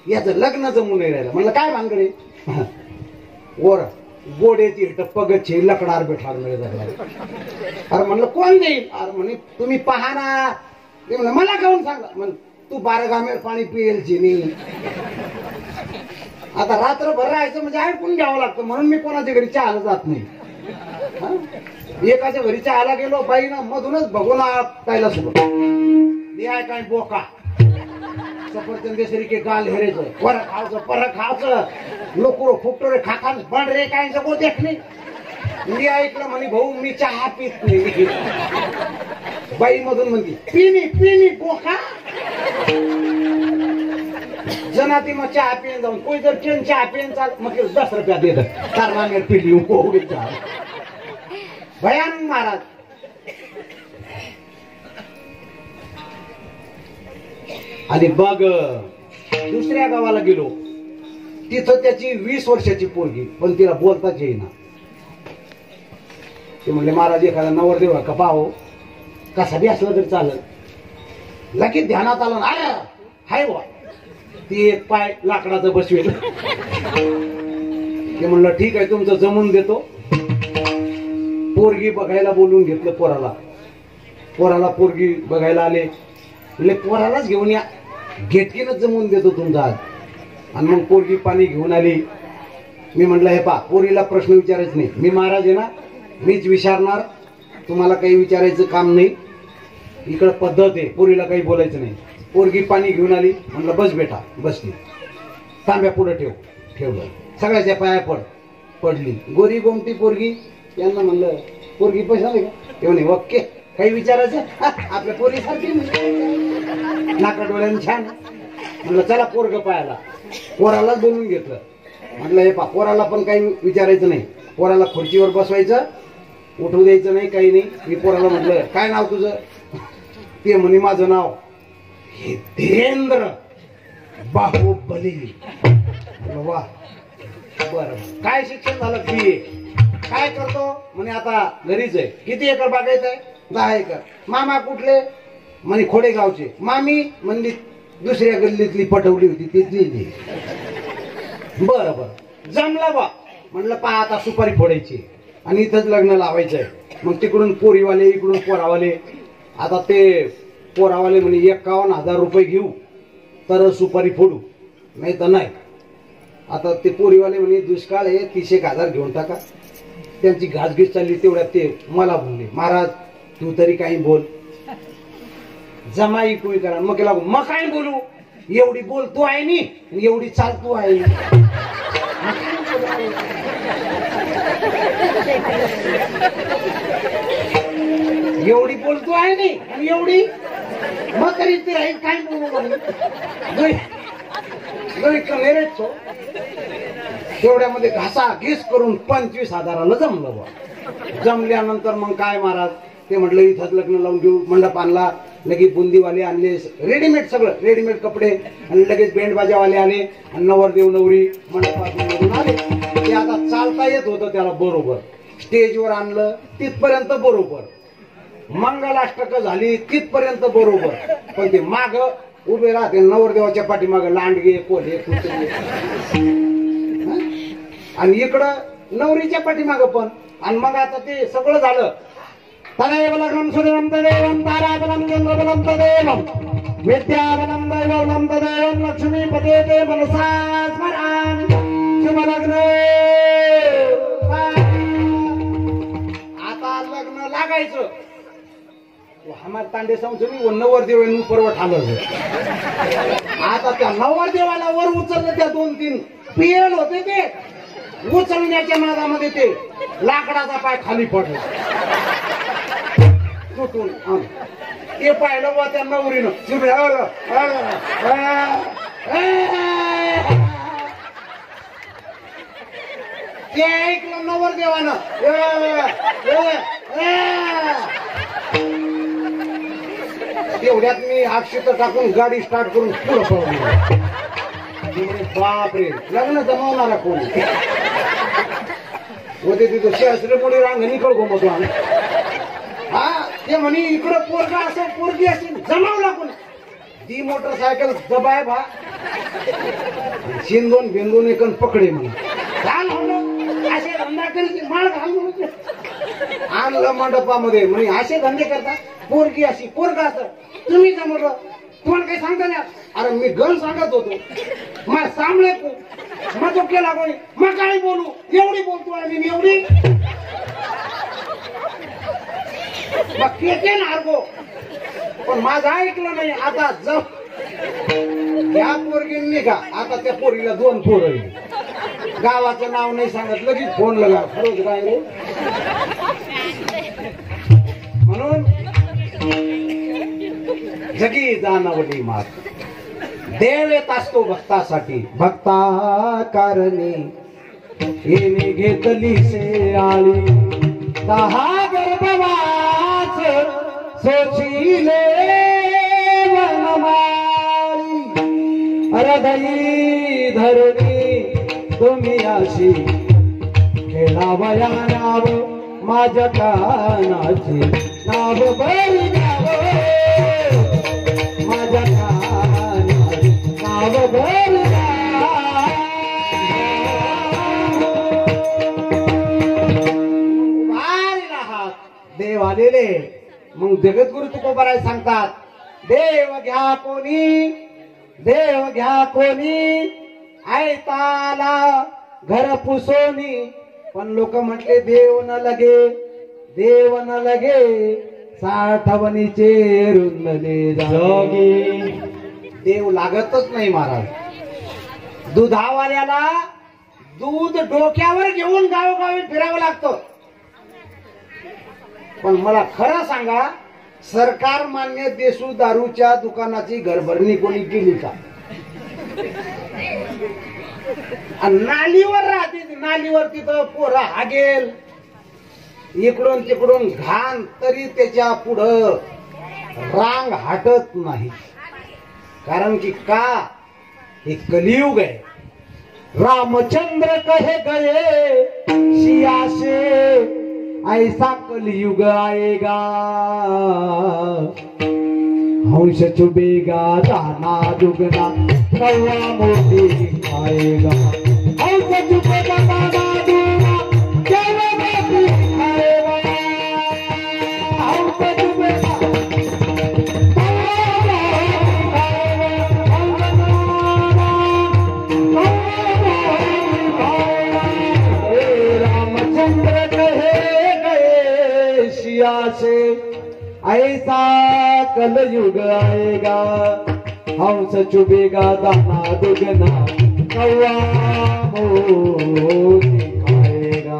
A: याचं लग्न जमून नाही राहिलं. म्हणलं काय भानगडे? वर गोड्याची पगतची लकडार बेठार मिळत. अरे म्हणलं कोण देईल? अरे म्हणे तुम्ही पहा ना. ते म्हणलं मला काऊन सांगा? म्हण तू 12 गामेर पाणी पियलची नाही. आता रात्रभर राहायचं म्हणजे ऐकून घ्यावं लागतं. म्हणून मी कोणाच्या घरी चहाला जात नाही. एकाच्या घरी चहाला गेलो, बाईनं मधूनच भगवून प्यायला सुरुवात. द्याय काय बोका सफरचंद देसरी के गाल हेरेच पर खायचं पर खायचं लोकुरो फुकटोरे खाखा बंड रे काय सगळं देखणे. मी ऐकलं म्हणे भाऊ मी चहा पित नाही. बाई मधून म्हणते पिनी पिनी बोका. जनाती मग चहा पिन जाऊन कोई जर ट्रेन चहा पिन चाल मग 10 रुपया दे तारला मेर पिली कोवडी चहा. भयानक महाराज. आणि बघ दुसऱ्या गावाला गेलो. तिथं त्याची 20 वर्षाची पोरगी, पण तिला बोलताच येईना. ते म्हणले महाराज एखादा नवरदेव का पाहो, कसा बी असला तरी चालत. लगेच ध्यानात आलं ना, अरे हाय वा. ती एक पाय लाकडाचं बसवेल. ते म्हणलं ठीक आहे तुमचं जमून देतो. पोरगी बघायला बोलून घेतलं पोराला. पोराला पोरगी बघायला आले. म्हणजे पोरालाच घेऊन या, घेतकीनच जमवून देतो तुमचा आज. आणि मग पोरगी पाणी घेऊन आली. मी म्हटलं हे पा पोरीला प्रश्न विचारायच नाही, मी महाराज आहे ना, मीच विचारणार, तुम्हाला काही विचारायचं काम नाही. इकडं पद्धत आहे, पोरीला काही बोलायचं नाही. पोरगी पाणी घेऊन आली. म्हणलं बस बेटा. बसली. तांब्या पुढे ठेवलं. सगळ्याच्या पाया पडली. गोरी गोमटी पोरगी. यांना म्हणलं पोरगी पैसा नाही का? ते म्हणे ओके. काही विचारायचं? आपल्या पोरी सारखी नाका डोळ्यानं छान. म्हणलं चला पोरग पायाला. पोरालाच बोलून घेतलं. म्हटलं हे पा पोराला पण काही विचारायचं नाही. पोराला खुर्चीवर बसवायचं, उठू द्यायचं नाही, काही नाही. मी पोराला म्हटलं काय नाव तुझं? ते म्हणे माझं नाव हे धीरेंद्र बाहुबली. वा बर. काय शिक्षण झालं? BA. काय करतो? म्हणे आता घरीच आहे. किती एकर बागायचं आहे? 10 एकर. मामा कुठले? म्हणे खोडेगावचे. मामी म्हणजे दुसऱ्या गल्लीतली पटवली होती तिथली. बरं बरं जमलं बा. म्हणलं पहा आता सुपारी फोडायची आणि इथंच लग्न लावायचंय. मग तिकडून पोरीवाले इकडून पोरावाले. आता ते पोरावाले म्हणे 51,000 रुपये घेऊ तर सुपारी फोडू, नाही तर नाही. आता ते पोरीवाले म्हणे दुष्काळ आहे 30,000 घेऊन टाका. त्यांची घासघीस चालली. तेवढ्यात ते मला बोलले महाराज तू तरी काही बोल. जमाई कोई करा. मग लागू मग काय बोलू? एवढी बोल तू आहे नी, एवढी चाल तू आहे. एवढी बोल तू आहे नी आणि एवढी मग तरी ते राहील काय बोलू? तेवढ्यामध्ये घासा घीस करून 25,000ला जमलं बा. जमल्यानंतर मग काय महाराज ते म्हटलं इथंच लग्न लावून घेऊ. मंडप आणला, लगेच बुंदीवाले आणले, रेडीमेड सगळं, रेडीमेड कपडे, आणि लगेच बँडबाजावाले आले आणि नवरदेव नवरी मंडपातून आले. ते आता चालता येत होतं त्याला बरोबर. स्टेजवर आणलं तिथपर्यंत बरोबर, मंगलाष्टक झाली तिथपर्यंत बरोबर, पण ते माग उभे राहते नवरदेवाच्या पाठीमाग लांडगे कोल्हे कुत्रे, आणि इकडं नवरीच्या पाठीमाग पण. आणि मग आता ते सगळं झालं. तदेव लग्नं सूर्यं तदेवं ताराबलं चंद्रबलं तदेवं विद्याबलं दैवबलं तदेवं लक्ष्मीपते ते मनसा स्मरामि शुभलग्न. आता लग्न लागायचं. हमार तांडे समजून नवरदेव परवट आलं. आता त्या नवरदेवाला वर उचललं, त्या 2-3 पियल होते ते उचलण्याच्या नादामध्ये ते लाकडाचा पाय खाली पडला तुटून. ते पाहिलं बा त्या नवरीनं, ते ऐकलं नवरदेवानं. तेवढ्यात मी अक्षत टाकून गाडी स्टार्ट करून पुढं पळवली. बापरे, लग्न जमवणारा कोण होते तिथं शास्त्रीपुढे रांगणी कळ घुमतो आम्ही. हा, ते म्हणे इकडं पोरगा असं पोरगी असेल जमावला कोण. ती मोटरसायकल जबाय भा शिंदून बिंदून एक पकडे म्हणे. घाल म्हणून असे धंदा करीत माळ घाल म्हणून आणलं मंडपामध्ये. म्हणे असे धंदे करता, पोरगी अशी पोरगा असं तुम्ही जमवलं, तुम्हाला काही सांगता नाही. अरे मी गण सांगत होतो, मग सामळे मग तो केला कोणी, मग काय बोलू, एवढी बोलतो आम्ही एवढी मग केते ना अर्गो, पण माझं ऐकलं नाही. आता या पोरगींनी का आता त्या पोरीला 2 पोरं, गावाचं नाव नाही सांगत, लगेच फोन लगा खरंच काय रे. म्हणून जगी जाणवली मात, देव येत असतो भक्तासाठी. भक्ता कारणी येणे घेतली से आळी, 10 गर्भवास सोचिले वनमाळी. हृदयी धरणी तुम्ही अशी खेळावया नाव माझ्या कानाची, नाव बरी नाव माझ्या कानाची, नाव बरी देव आलेले. मग जगद्गुरु तुकोबाराय सांगतात, देव घ्या कोणी, देव घ्या कोणी, ऐताला घर पुसोनी. पण लोक म्हटले देव न लगे, देव न लगे, साठवणीचे रुंदले जागे. देव लागतच नाही महाराज. दुधावाल्याला दूध डोक्यावर घेऊन गावोगावी फिरावं लागतं. पण मला खरं सांगा, सरकार मान्य देशू दारूच्या दुकानाची घरभरणी कोणी केली का? नालीवर राहते, नालीवर तिथं पोरं हागेल, इकडून तिकडून घाण, तरी त्याच्या पुढं रांग हटत नाही. कारण की का, हे कलियुग आहे. रामचंद्र कहे गए सिया से, ऐसा कलयुग आएगा, हंस चुभेगा दाना दुगना, कौवा मोती खाएगा. हंस चुभेगा दाना दुगना, कौवा मोती खाएगा. हंस चुभेगा रामचंद्र कहे से, ऐसा कलयुग आएगा, हंस चुभेगा दाना दुगना, कौवा मोती खाएगा.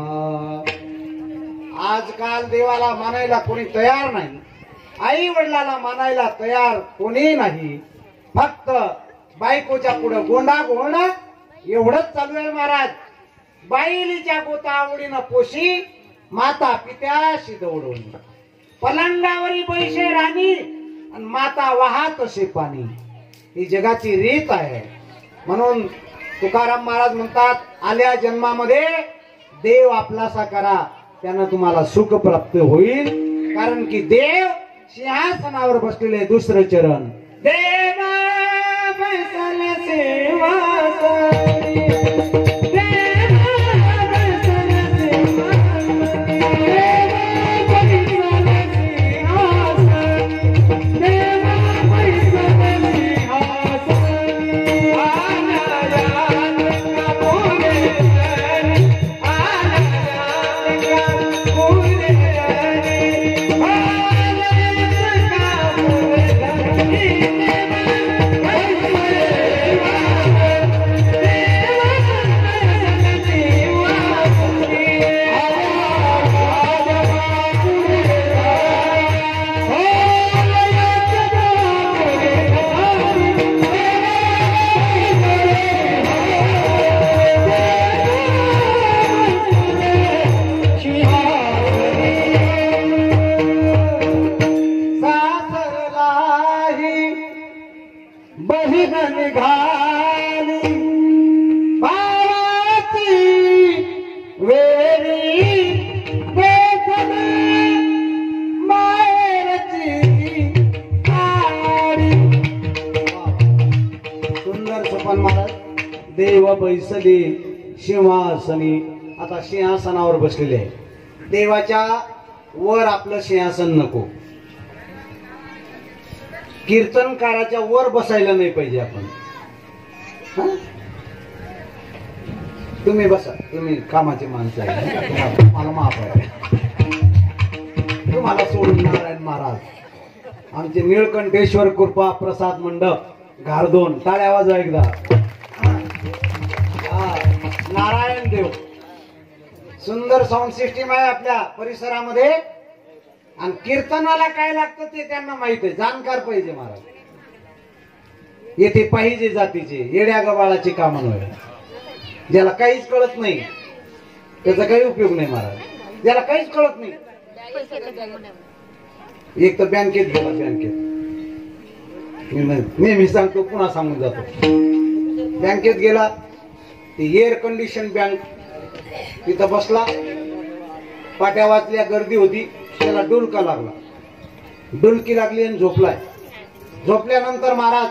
A: आजकाल देवाला मानायला कोणी तयार नाही, आई वडिलाला मानायला तयार कोणी नाही. फक्त बायकोच्या पुढे गोंडा गोंडा एवढंच चालू आहे महाराज. बाईलीच्या गोता आवडीनं पोशी, माता पित्याशी दौडून. पलंगावरी बैसे राणी आणि माता वाहत असे पाणी. ही जगाची रीत आहे. म्हणून तुकाराम महाराज म्हणतात, आल्या जन्मामध्ये देव आपलासा करा, त्यानं तुम्हाला सुख प्राप्त होईल. कारण की देव सिंहासनावर बसलेले दुसरं चरण. देवा बैसले सिंहासनी, देव बैसले सिंहासनी. आता सिंहासनावर बसलेले आहे. देवाच्या वर आपलं सिंहासन नको. कीर्तनकाराच्या वर बसायला नाही पाहिजे आपण. तुम्ही बसा, तुम्ही कामाचे माणसं आहे, मला माफ आहे. तुम्हाला सोडून नारायण महाराज, आमचे निळकंठेश्वर कृपा प्रसाद मंडप घारदोन, टाळ्या वाजवा एकदा. नारायण देव सुंदर साऊंड सिस्टीम आहे आपल्या परिसरामध्ये. आणि कीर्तनाला काय लागतं ते त्यांना माहित आहे, जाणकार पाहिजे महाराज. येथे पाहिजे जातीचे येड्या गबाळाची कामं नव्हे. ज्याला काहीच कळत नाही त्याचा काही उपयोग नाही महाराज. ज्याला काहीच कळत नाही, एक तर बँकेत गेला, बँकेत नेहमी सांगतो पुन्हा सांगून जातो. बँकेत गेला, ती एअर कंडिशन बँक, तिथं बसला, पाट्या वाचल्या, गर्दी होती, त्याला डुलका लागला. डुलकी लागली आणि झोपलाय. झोपल्यानंतर महाराज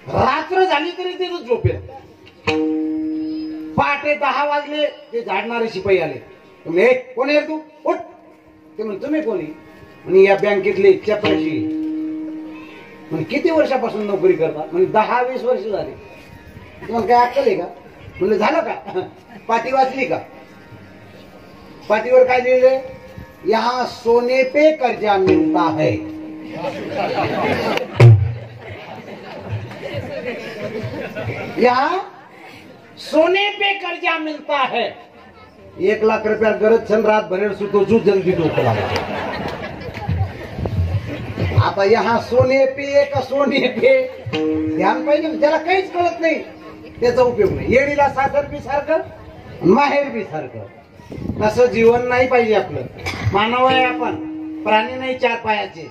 A: रात्र झाली तरी ते झोपेल. पहाटे 10 वाजले, ते झाडणारे शिपाई आले. तुम्ही कोण आहे तू, उठ. ते म्हणे तुम्ही कोणी? म्हणे या बँकेतले चपराशी. म्हणजे किती वर्षापासून नोकरी करता? म्हणजे 10-20 वर्ष झाली. तुम्हाला काय अक्कल आहे का? म्हणजे झालं का? पाटी वाचली का? पाटीवर काय लिहिले? यहाँ सोने पे कर्जा मिलता है. यहाँ सोने पे कर्जा मिलता है. 1 लाख रुपया गरज छन रात भरेर सुतो जू जल्दी डोकं लागला. आता यहाँ सोने पे का सोने पे ध्यान पाहिजे. ज्याला काहीच कळत नाही त्याचा उपयोग नाही. येडीला साखर बी सारखं, माहेर बी सारखं. तसं जीवन नाही पाहिजे आपलं. मानव आहे आपण, प्राणी नाही 4 पायाचे.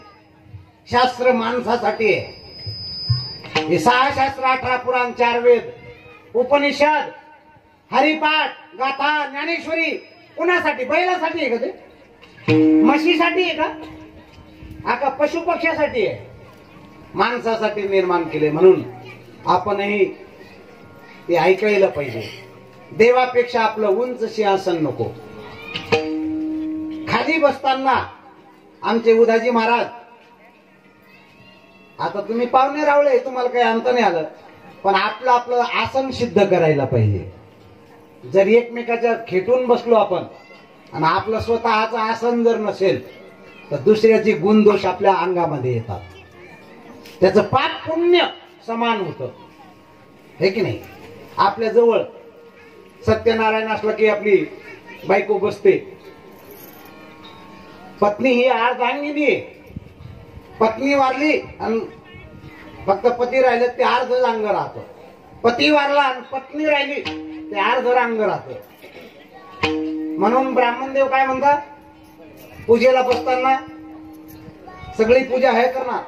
A: शास्त्र माणसासाठी आहे. हे 6 शास्त्र, 18 पुराण, 4 वेद, उपनिषद, हरिपाठ, गाथा, ज्ञानेश्वरी कुणासाठी? बैलासाठी आहे का ते? म्हशीसाठी आहे का? का पशु पक्ष्यासाठी आहे? माणसासाठी निर्माण केले. म्हणून आपणही ते ऐकायला पाहिजे. देवापेक्षा आपलं उंच सिंहासन नको. खाली बसताना आमचे उदाजी महाराज, आता तुम्ही पाहुणे रावळे, तुम्हाला काही अंत नाही आलं, पण आपलं आसन सिद्ध करायला पाहिजे. जर एकमेकाच्या खेटून बसलो आपण आणि आपलं स्वतःचं आसन जर नसेल तर दुसऱ्याचे गुणदोष आपल्या अंगामध्ये येतात. त्याचं पाप पुण्य समान होतं, हे की नाही? आपल्या जवळ सत्यनारायण असलं की आपली बायको बसते. पत्नी ही अर्धांगिनी आहे. पत्नी वारली आणि फक्त पती राहिले ते अर्ध अंग राहतं. पती वारला आणि पत्नी राहिली ते अर्ध अंग राहतं. म्हणून ब्राह्मणदेव काय म्हणतात? पूजेला बसताना सगळी पूजा आहे करणार,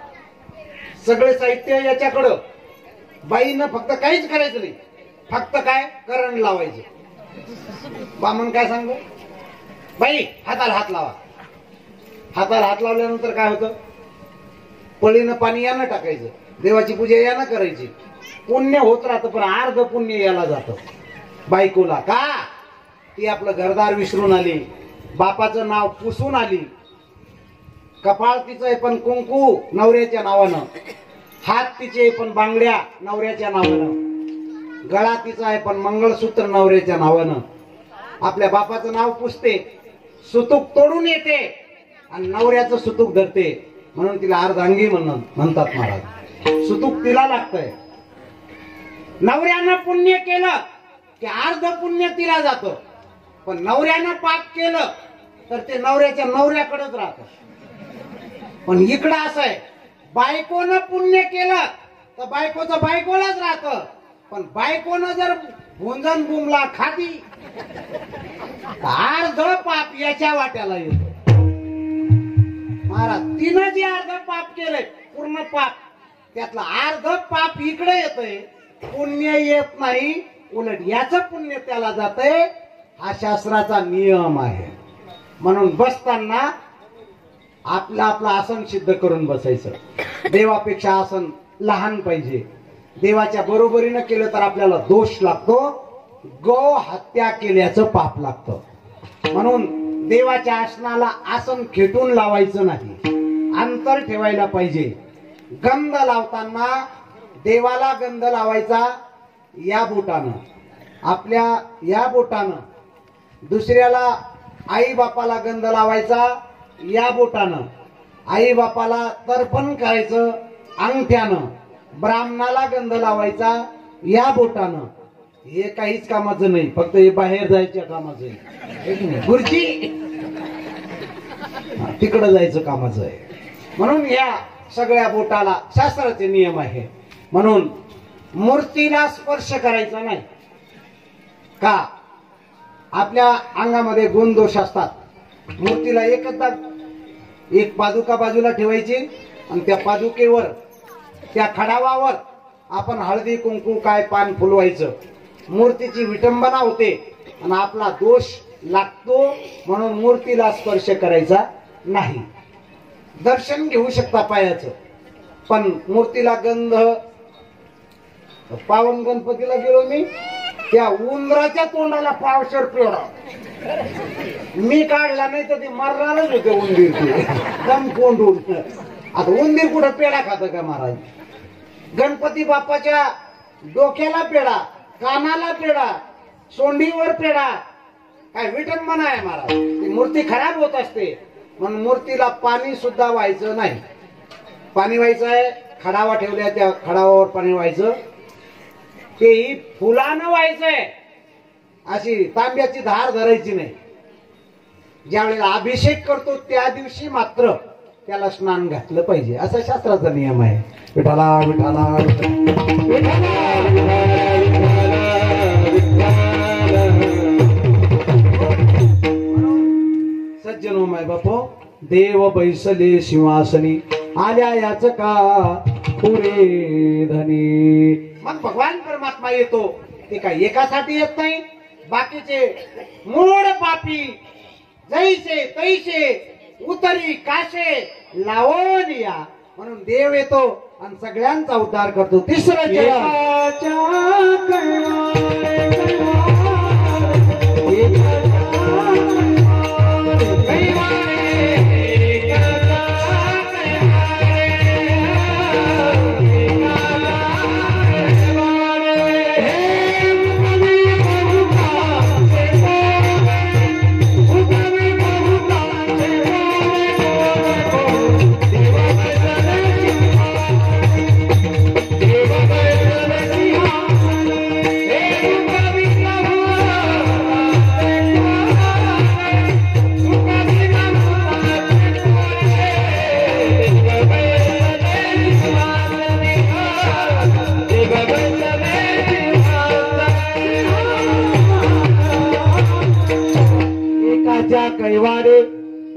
A: सगळे साहित्य याच्याकडं. बाईनं फक्त काहीच करायचं नाही, फक्त काय करण लावायचं. बामण काय सांगतो, बाई हाताला हात लावा. हाताला हात लावल्यानंतर काय होतं, पळीनं पाणी यानं टाकायचं, देवाची पूजा यानं करायची, पुण्य होत राहतं. पण अर्ध पुण्य याला जातं बायकोला. का, ती आपलं घरदार विसरून आली, बापाचं नाव पुसून आली, कपाळ तिचं आहे पण कुंकू नवऱ्याच्या नावानं, हात तिचे पण बांगड्या नवऱ्याच्या नावानं, गळा तिचा आहे पण मंगळसूत्र नवऱ्याच्या नावानं. आपल्या बापाचं नाव पुसते, सुतूक तोडून येते आणि नवऱ्याचं सुतूक धरते, म्हणून तिला अर्धांगी म्हणतात महाराज. सुतूक तिला लागतंय. नवऱ्यानं पुण्य केलं की अर्ध पुण्य तिला जातं, पण नवऱ्यानं पाप केलं तर ते नवऱ्याच्या नवऱ्याकडेच राहतं. पण इकडं असं आहे, बायकोनं पुण्य केलं तर बायकोचं बायकोलाच राहतं, पण बायकोनं जर भुंजन बुमला खाती अर्ध पाप याच्या वाट्याला येतो. महाराज तिनं जे अर्ध पाप केलंय, पूर्ण पाप, त्यातलं अर्ध पाप इकडे येतंय, पुण्य येत नाही, उलट याचं पुण्य त्याला जातंय. हा शास्त्राचा नियम आहे. म्हणून बसताना आपलं आपलं आसन सिद्ध करून बसायचं. देवापेक्षा आसन लहान पाहिजे. देवाच्या बरोबरीनं केलं तर आपल्याला दोष लागतो, गो हत्या केल्याचं पाप लागतं. म्हणून देवाच्या आसनाला आसन खेटून लावायचं नाही, अंतर ठेवायला पाहिजे. गंध लावताना देवाला गंध लावायचा या बोटानं, आपल्या या बोटानं. दुसऱ्याला आई बापाला गंध लावायचा या बोटानं. आई बापाला तर्पण करायचं अंगठ्यानं. ब्राह्मणाला गंध लावायचा या बोटानं. हे काहीच कामाचं नाही, फक्त हे बाहेर जायच्या कामाचं आहे. खुर्ची तिकडं जायचं कामाचं आहे. म्हणून या सगळ्या बोटाला शास्त्राचे नियम आहे. म्हणून मूर्तीला स्पर्श करायचा नाही. का, आपल्या अंगामध्ये गुण दोष असतात. मूर्तीला एकदा एक पादुका बाजूला ठेवायची आणि त्या पादुकेवर, त्या खडावावर आपण हळदी कुंकू काय पान फुलवायचं. मूर्तीची विटंबना होते आणि आपला दोष लागतो. म्हणून मूर्तीला स्पर्श करायचा नाही. दर्शन घेऊ शकता पायाचं, पण मूर्तीला गंध. पावन गणपतीला गेलो मी, त्या उंदराच्या तोंडाला पावशर पेढा मी काढला, नाही तर ते मरणारच होते उंदीर, ते दम कोंडून. आता उंदीर कुठं पेढा खातं का महाराज? गणपती बाप्पाच्या डोक्याला पेढा, कानाला पेढा, सोंडीवर पेढा, काय विटंबना आहे महाराज. ती मूर्ती खराब होत असते. म्हणून मूर्तीला पाणी सुद्धा व्हायचं नाही. पाणी व्हायचं आहे, खडावा ठेवल्या त्या खडावावर पाणी व्हायचं, तेही फुलानं व्हायचंय. अशी तांब्याची धार धरायची नाही. ज्या वेळेला अभिषेक करतो त्या दिवशी मात्र त्याला स्नान घातलं पाहिजे, असा शास्त्राचा नियम आहे. विठाला विठाला सज्जनो माय बापो, देव बैसले सिंहासनी, आल्या याच का पुरे धनी. मग भगवान परमात्मा येतो, ते काय एकासाठी येत नाही. बाकीचे मूळ पापी जैसे तैसे उतरी काशे लावून या. म्हणून देव येतो आणि सगळ्यांचा उद्धार करतो. तिसरं कैवाडे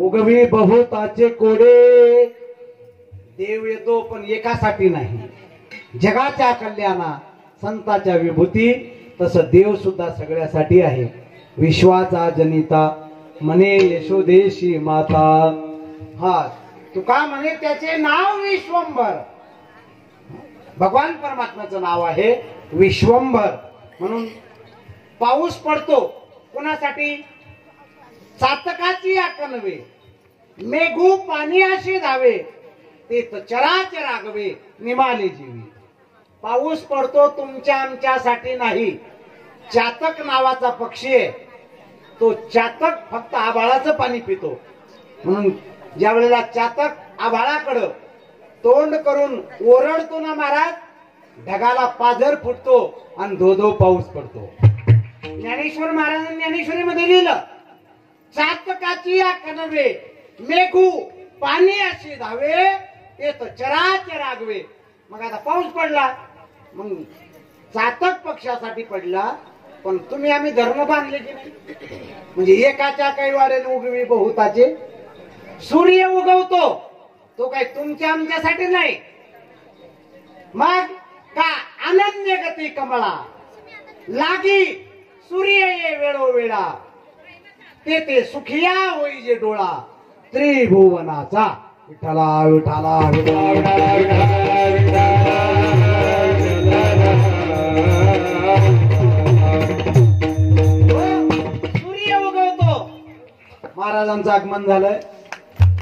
A: उगवी बहुताचे कोडे. देव येतो पण एकासाठी नाही, जगाच्या कल्याणा संताच्या विभूती. तसं देव सुद्धा सगळ्यासाठी आहे. विश्वाचा जनिता म्हणे यशोदेशी माता. हा तुका म्हणे त्याचे नाव विश्वंभर. भगवान परमात्म्याचं नाव आहे विश्वंभर. म्हणून पाऊस पडतो कोणासाठी? चातकाची आकनवे, मेघू पाणी अशी धावे, ते चराचर आगवे निमाले जीवी. पाऊस पडतो तुमच्या आमच्यासाठी नाही. चातक नावाचा पक्षी आहे, तो चातक फक्त आभाळाचं पाणी पितो. म्हणून ज्या वेळेला चातक आभाळाकडं तोंड करून ओरडतो ना महाराज, ढगाला पाझर फुटतो आणि धो धो पाऊस पडतो. ज्ञानेश्वर महाराजांनी ज्ञानेश्वरीमध्ये लिहिलं, चातकाची या कनवे, मेघू पाणी अशी धावे, ते तर चराचर आगवे. मग आता पाऊस पडला, मग चातक पक्षासाठी पडला, पण तुम्ही आम्ही धर्म बांधले की नाही? म्हणजे एकाच्या काही वारेने उगवी बहुताचे. सूर्य उगवतो तो काही तुमच्या आमच्यासाठी नाही. मग का अनन्य गती कमळा लागी सूर्य ये वेळोवेळा, ते ते सुखिया होई जे डोळा त्रिभुवनाचा. विठ्ठला विठ्ठला विठ्ठला विठ्ठला विठ्ठला सूर्य उगवतो. महाराजांचं आगमन झालंय,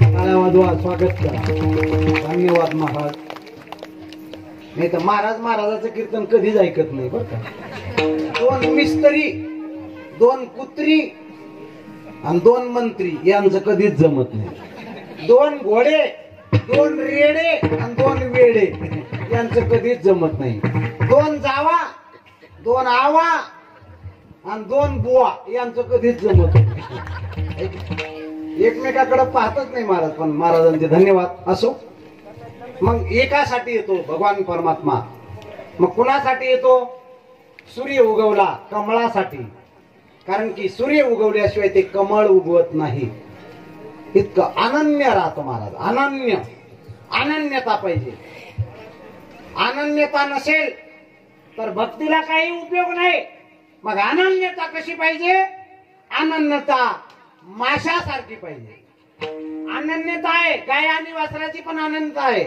A: टाळ्या वाजवा, स्वागत करा. धन्यवाद महाराज. नाही तर महाराजाचं कीर्तन कधीच ऐकत नाही बरं का. दोन मिस्त्री, दोन कुत्री आणि दोन मंत्री यांचं कधीच जमत नाही. दोन घोडे, दोन रेडे आणि दोन वेडे यांचं कधीच जमत नाही. दोन जावा, दोन आवा आणि दोन बुवा यांचं कधीच जमत नाही. एकमेकाकडे पाहतच नाही महाराज. पण महाराजांचे धन्यवाद असो. मग एकासाठी येतो भगवान परमात्मा. मग कुणासाठी येतो? सूर्य उगवला कमळासाठी. कारण की सूर्य उगवल्याशिवाय ते कमळ उगवत नाही. इतकं अनन्य राहतो महाराज. अनन्य, अनन्यता पाहिजे. अनन्यता नसेल तर भक्तीला काही उपयोग नाही. मग अनन्यता कशी पाहिजे? अनन्यता माशासारखी पाहिजे. अनन्यता आहे गाय आणि वासराची पण अनन्यता आहे,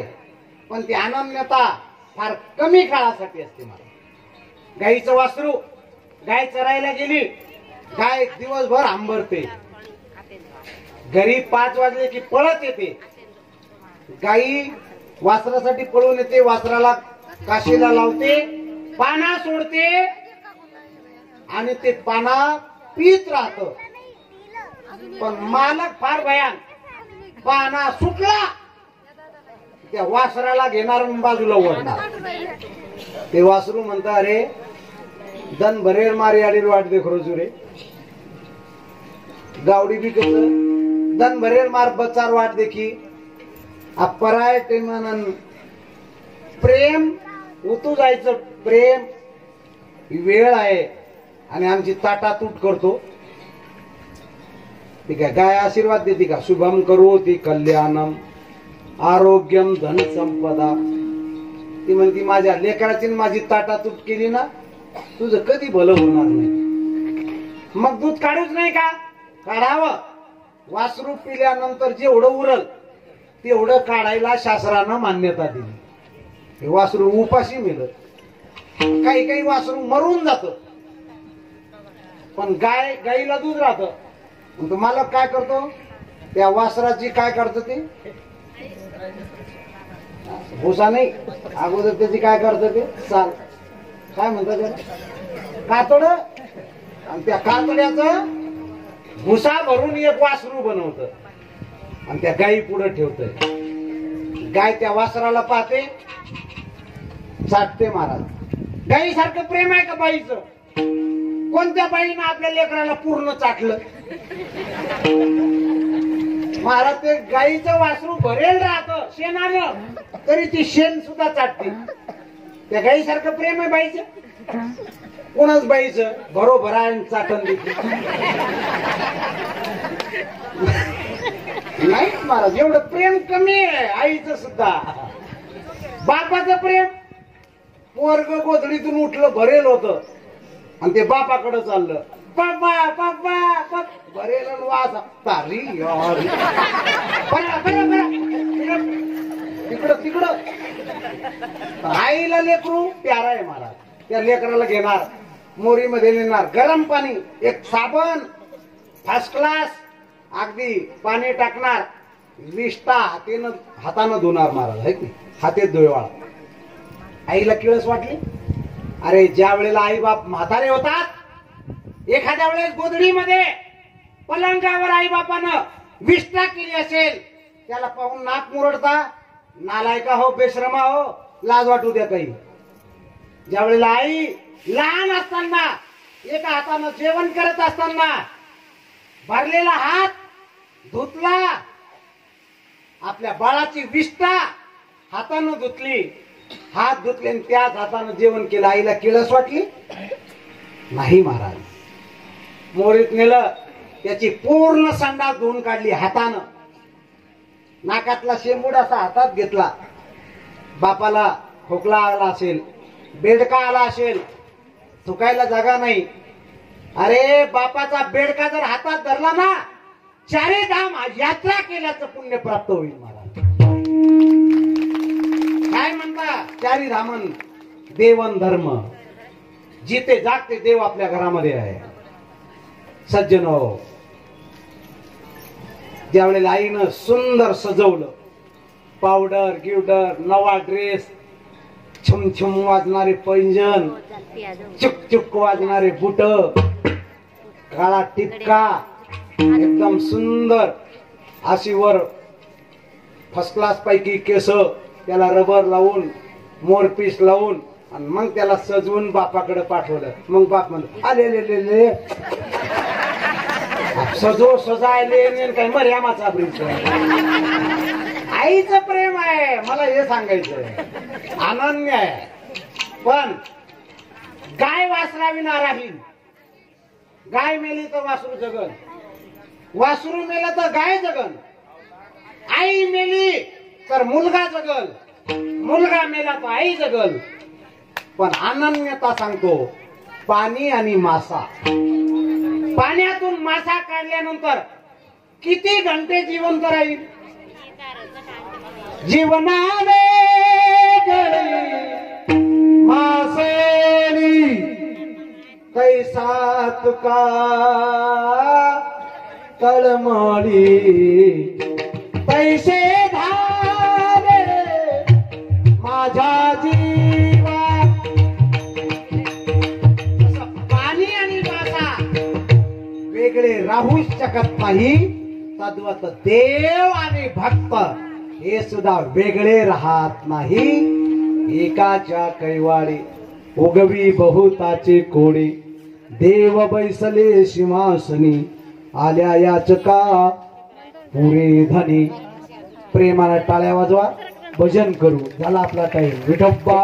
A: पण ती अनन्यता फार कमी काळासाठी असते. मला गाईचं वासरू, गाय चरायला गेली, गाय दिवसभर आंबरते, घरी 5 वाजले की पळत येते. गाई वासरासाठी पळून येते, वासराला काशीला लावते, पाना सोडते आणि ते पाना पीत राहत. पण मालक फार भयान, पाना सुटला त्या वासराला घेणार बाजूला ओढणार. ते वासरू म्हणता, अरे दन भरेर मारी आडी वाट देख रोजू रे. गावडी बी कस दन भरेर मार बचार वाट देखी. अपराय टेमन प्रेम उतू जायचं. प्रेम ही वेळ आहे आणि आमची ताटातूट करतो. ठीक आहे, गाय आशीर्वाद देते का? शुभम करोति कल्याणम आरोग्यम धन संपदा. ती म्हणती माझ्या लेकराची माझी ताटातूट केली ना, तुझं कधी भलं होणार नाही. मग दूध काढूच नाही का? काढावं. वासरू पिल्यानंतर जेवढं उरल तेवढं काढायला शास्त्रानं मान्यता दिली. हे वासरू उपाशी मिळत. काही काही वासरू मरून जात, पण गाईला दूध राहतं. मग तुम्हाला काय करतो? त्या वासराची काय करतो? ते भुसा नाही, अगोदर त्याची काय करतं? ते चाल काय म्हणतात त्याला? कातड. आणि त्या कातड्याचं भुसा भरून एक वासरू बनवत आणि त्या गाई पुढे ठेवतय. गाय त्या वासराला पाहते, चाटते. महाराज, गाई सारखं प्रेम आहे का बाईचं? कोणत्या बाईनं आपल्या लेकराला पूर्ण चाटलं? महाराज, ते गाईचं वासरू भरेल राहतं शेणानं, तरी ती शेण सुद्धा चाटते. त्या गाई सारखं प्रेम आहे बाईचं? कोणाच बाईचं? बरोबर आहे, चाटण देखील. नाही महाराज, एवढं प्रेम कमी आहे आईचं सुद्धा. बापाचं प्रेम, पोरग गोधडीतून उठलं भरेल होतं आणि ते बापाकडे चाललं, बाबा बाबा बाबा भरेल आणि वास तारी तिकडं तिकडं. आईला लेकरू प्यारा आहे महाराज. त्या लेकराला घेणार, मोरीमध्ये नेणार, गरम पाणी, एक साबण फर्स्ट क्लास, अगदी पाणी टाकणार, विष्टा हातानं धुणार महाराज, है की हातेत धुळवाळा. आईला किळस वाटली. अरे ज्या वेळेला आई बाप म्हातारे होतात, एखाद्या वेळेस गोधडीमध्ये पलंगावर आई बापानं विष्टा केली असेल, त्याला पाहून नाक मुरडता, नालायका हो बेशरमा हो, लाज वाटू द्या काही. ज्या वेळेला आई लहान असताना एका हातानं जेवण करत असताना भरलेला हात धुतला, आपल्या बाळाची विष्टा हातानं धुतली, हात धुतले आणि त्याच हातानं जेवण केलं, आईला किळस वाटली नाही महाराज. मोरीत नेलं, त्याची पूर्ण संडास धुवून काढली हातानं, नाकातला शेंबूड असा हातात घेतला. बापाला खोकला आला असेल, बेडका आला असेल, थुकायला जागा नाही. अरे बापाचा बेडका जर हातात धरला ना, चारी धाम यात्रा केल्याचं पुण्य प्राप्त होईल महाराज. काय म्हणता चारी धामन देवन धर्म, जिथे जागते देव आपल्या घरामध्ये आहे. सज्जनो, ज्यावेळेला आईनं सुंदर सजवलं, पावडर गिवडर, नवा ड्रेस, छुम छुम वाजणारे पैंजण, चुक चुक वाजणारे बुट, काळा टिपका, एकदम सुंदर अशी वर फर्स्ट क्लास पैकी केस, त्याला रबर लावून मोरपीस लावून आणि मग त्याला सजवून बापाकडे पाठवलं. मग बाप म्हणतो आले सजो सजायले काही मर्यामाचा ब्रिज. आईचं प्रेम आहे, मला हे सांगायचं, अनन्य आहे. पण गाय वासराविना राहील, गाय मेली तर वासरू जगन, वासरू मेलं तर गाय जगन, आई मेली तर मुलगा जगल, मुलगा मेला तर आई जगल. पण अनन्यता सांगतो पाणी आणि मासा. पाण्यातून मासा काढल्यानंतर किती घंटे जिवंत राहील? जीवनाने मासेली कैसा तुका तळमळी पैसे धारे माझ्या जीवा. पाणी आणि मासा वेगळे राहू शकत नाही, तद्वत देव आणि भक्त हे सुद्धा वेगळे राहत नाही. एकाच्या कैवाडी उगवी बहुताचे कोडी, देव बैसले सिंहासनी आल्या याचका पुरे धनी. प्रेमाला टाळ्या वाजवा, भजन करू. झाला आपला टाइम. विठोबा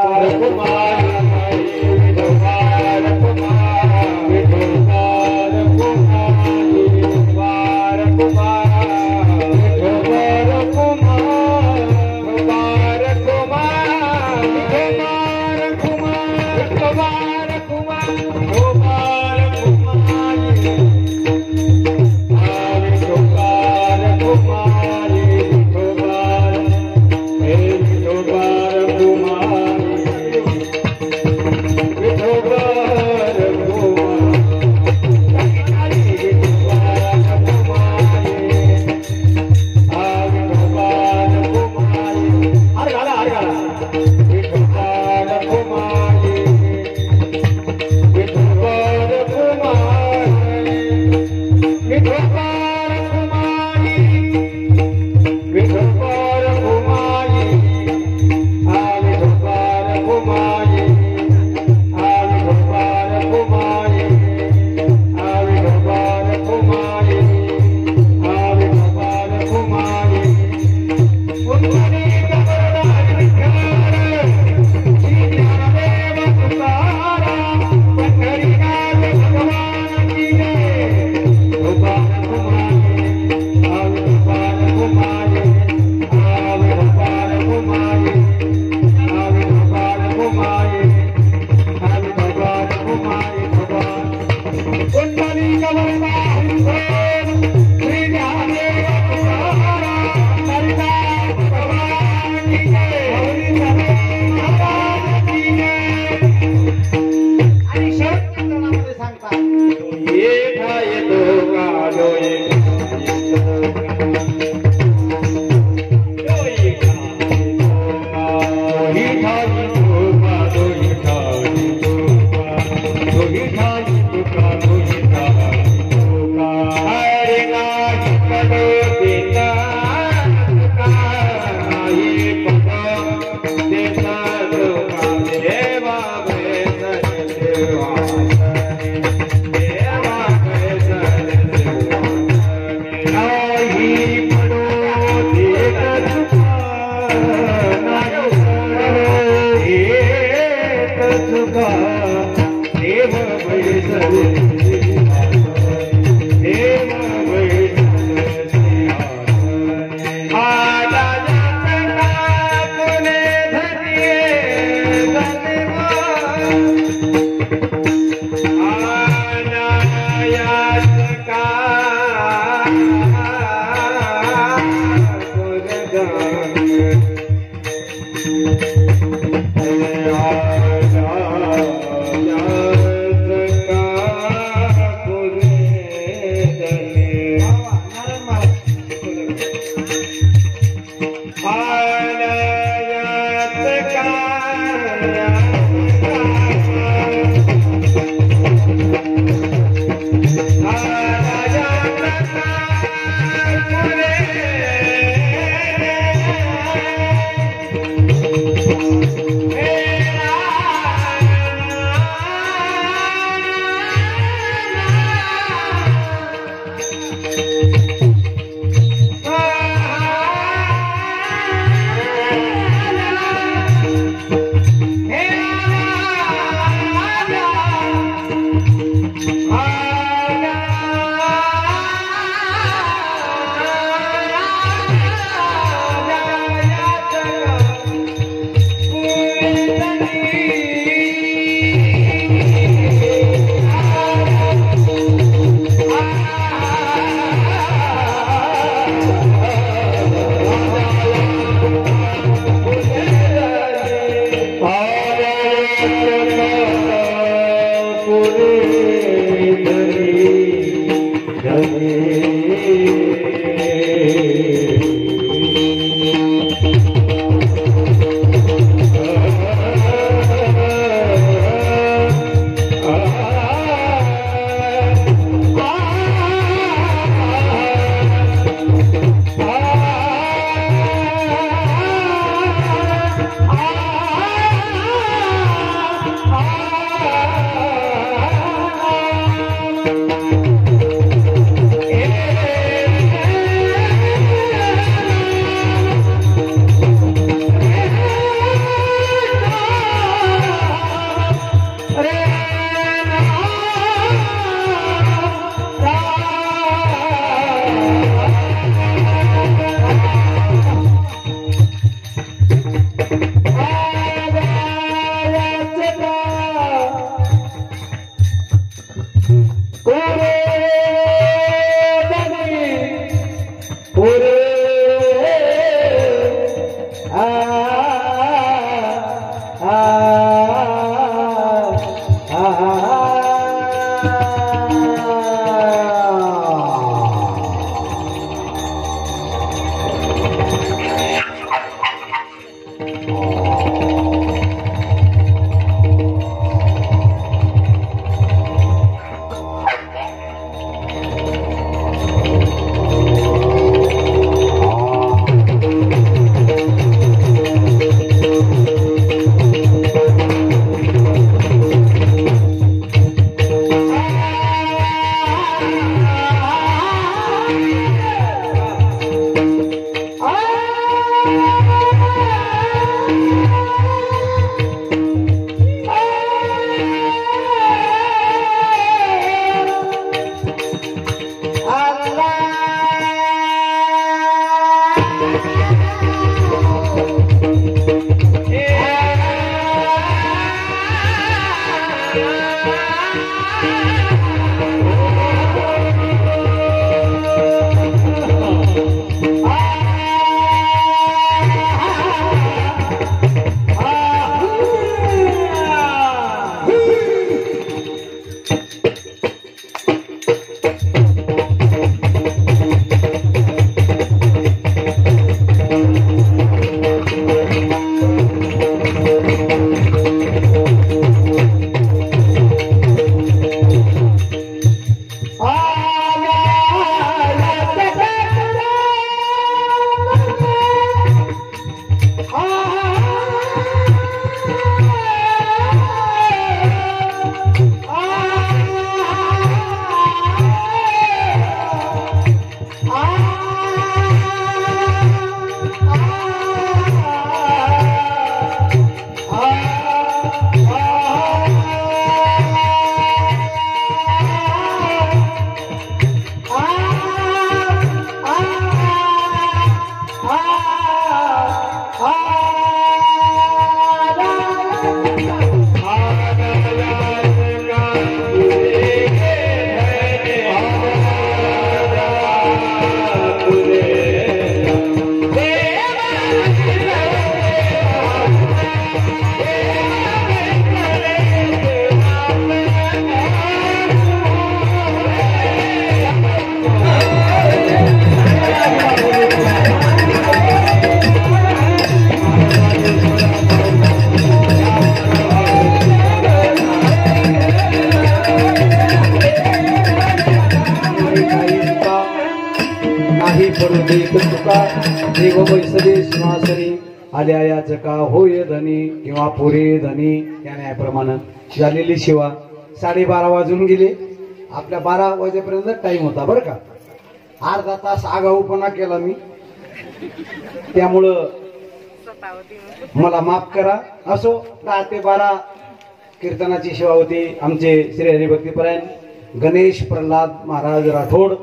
B: Viఠoba नाही तुका तुझा तुका हरे नाही पडो देता तुका नाही पडो देता तुका देवा बैसले देवासने देवा बैसले देवासने नाही पडो देता तुका नाही पडो देता तुका देव बैसले देव बैसले आला जाता पुणे धनिये धनिवा आला याचका पडू देत तुका देव बैसले सिंहासनी आल्या याचका होय धनी किंवा पुरे धनी या न्यायाप्रमाणे झालेली शिवा 12:30 वाजून गेले. आपल्या 12 वाजेपर्यंत टाइम होता बरं का. अर्धा तास आगाऊपणा केला मी, त्यामुळं मला माफ करा. असो 10 ते 12 कीर्तनाची सेवा होती. आमचे श्री हरिभक्तीपरायण गणेश प्रल्हाद महाराज राठोड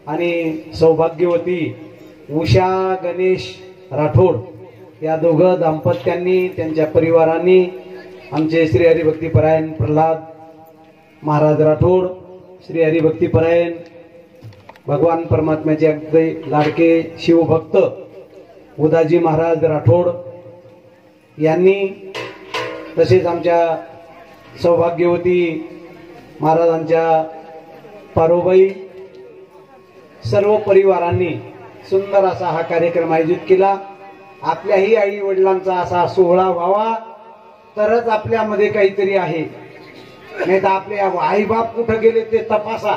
B: आणि सौभाग्यवती उषा गणेश राठोड या दोघं दाम्पत्यांनी त्यांच्या परिवारांनी आमचे श्री हरिभक्तीपरायण प्रल्हाद महाराज राठोड, श्री हरिभक्तीपरायण भगवान परमात्म्याचे अगदी लाडके शिवभक्त उदाजी महाराज राठोड यांनी, तसेच आमच्या सौभाग्यवती महाराजांच्या पारोबाई सर्व परिवारांनी सुंदर असा हा कार्यक्रम आयोजित केला. आपल्याही आई वडिलांचा असा सोहळा व्हावा तरच आपल्यामध्ये काहीतरी आहे. नाही तर आपले आई बाप कुठे गेले ते तपासा,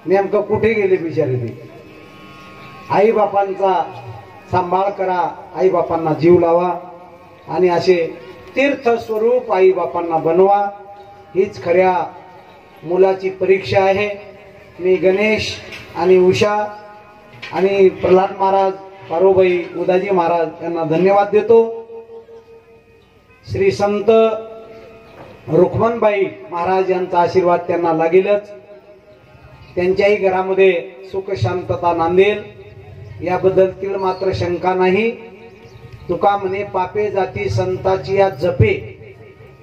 B: नेमकं कुठे गेले बिचारे ते. आई बापांचा सांभाळ करा, आई बापांना जीव लावा आणि असे तीर्थ स्वरूप आई बापांना बनवा. हीच खऱ्या मुलाची परीक्षा आहे. मी गणेश आणि उषा आणि प्रल्हाद महाराज, पारोबाई, उदाजी महाराज यांना धन्यवाद देतो. श्री संत रुक्मणबाई महाराज यांचा आशीर्वाद त्यांना लागेलच. त्यांच्याही घरामध्ये सुख शांतता नांदेल याबद्दल तीळ मात्र शंका नाही. तुका म्हणे पापे जाती संताची या जपे,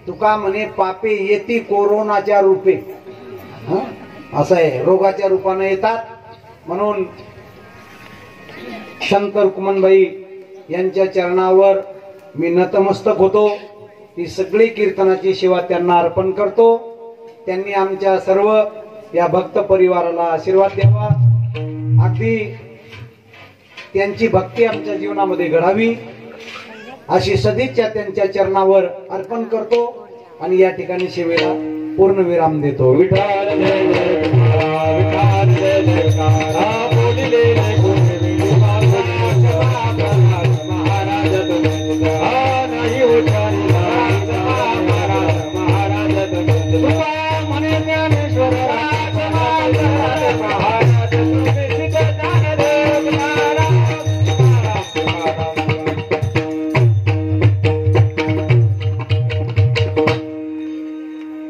B: तुका म्हणे पापे येती कोरोनाच्या रूपे. असं आहे, रोगाच्या रूपाने येतात. म्हणून संत रुक्मणबाई यांच्या चरणावर मी नतमस्तक होतो. ही सगळी कीर्तनाची सेवा त्यांना अर्पण करतो. त्यांनी आमच्या सर्व या भक्त परिवाराला आशीर्वाद द्यावा. अगदी त्यांची भक्ती आमच्या जीवनामध्ये घडावी अशी सदिच्छा त्यांच्या चरणावर अर्पण करतो आणि या ठिकाणी सेवेला पूर्ण विराम देतो. विठाल जय जय विठाल जय जयकार बोलिले महाराज नाही उठारी महाराज म्हणे ज्ञानेश्वर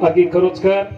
B: अगदी खरोच कर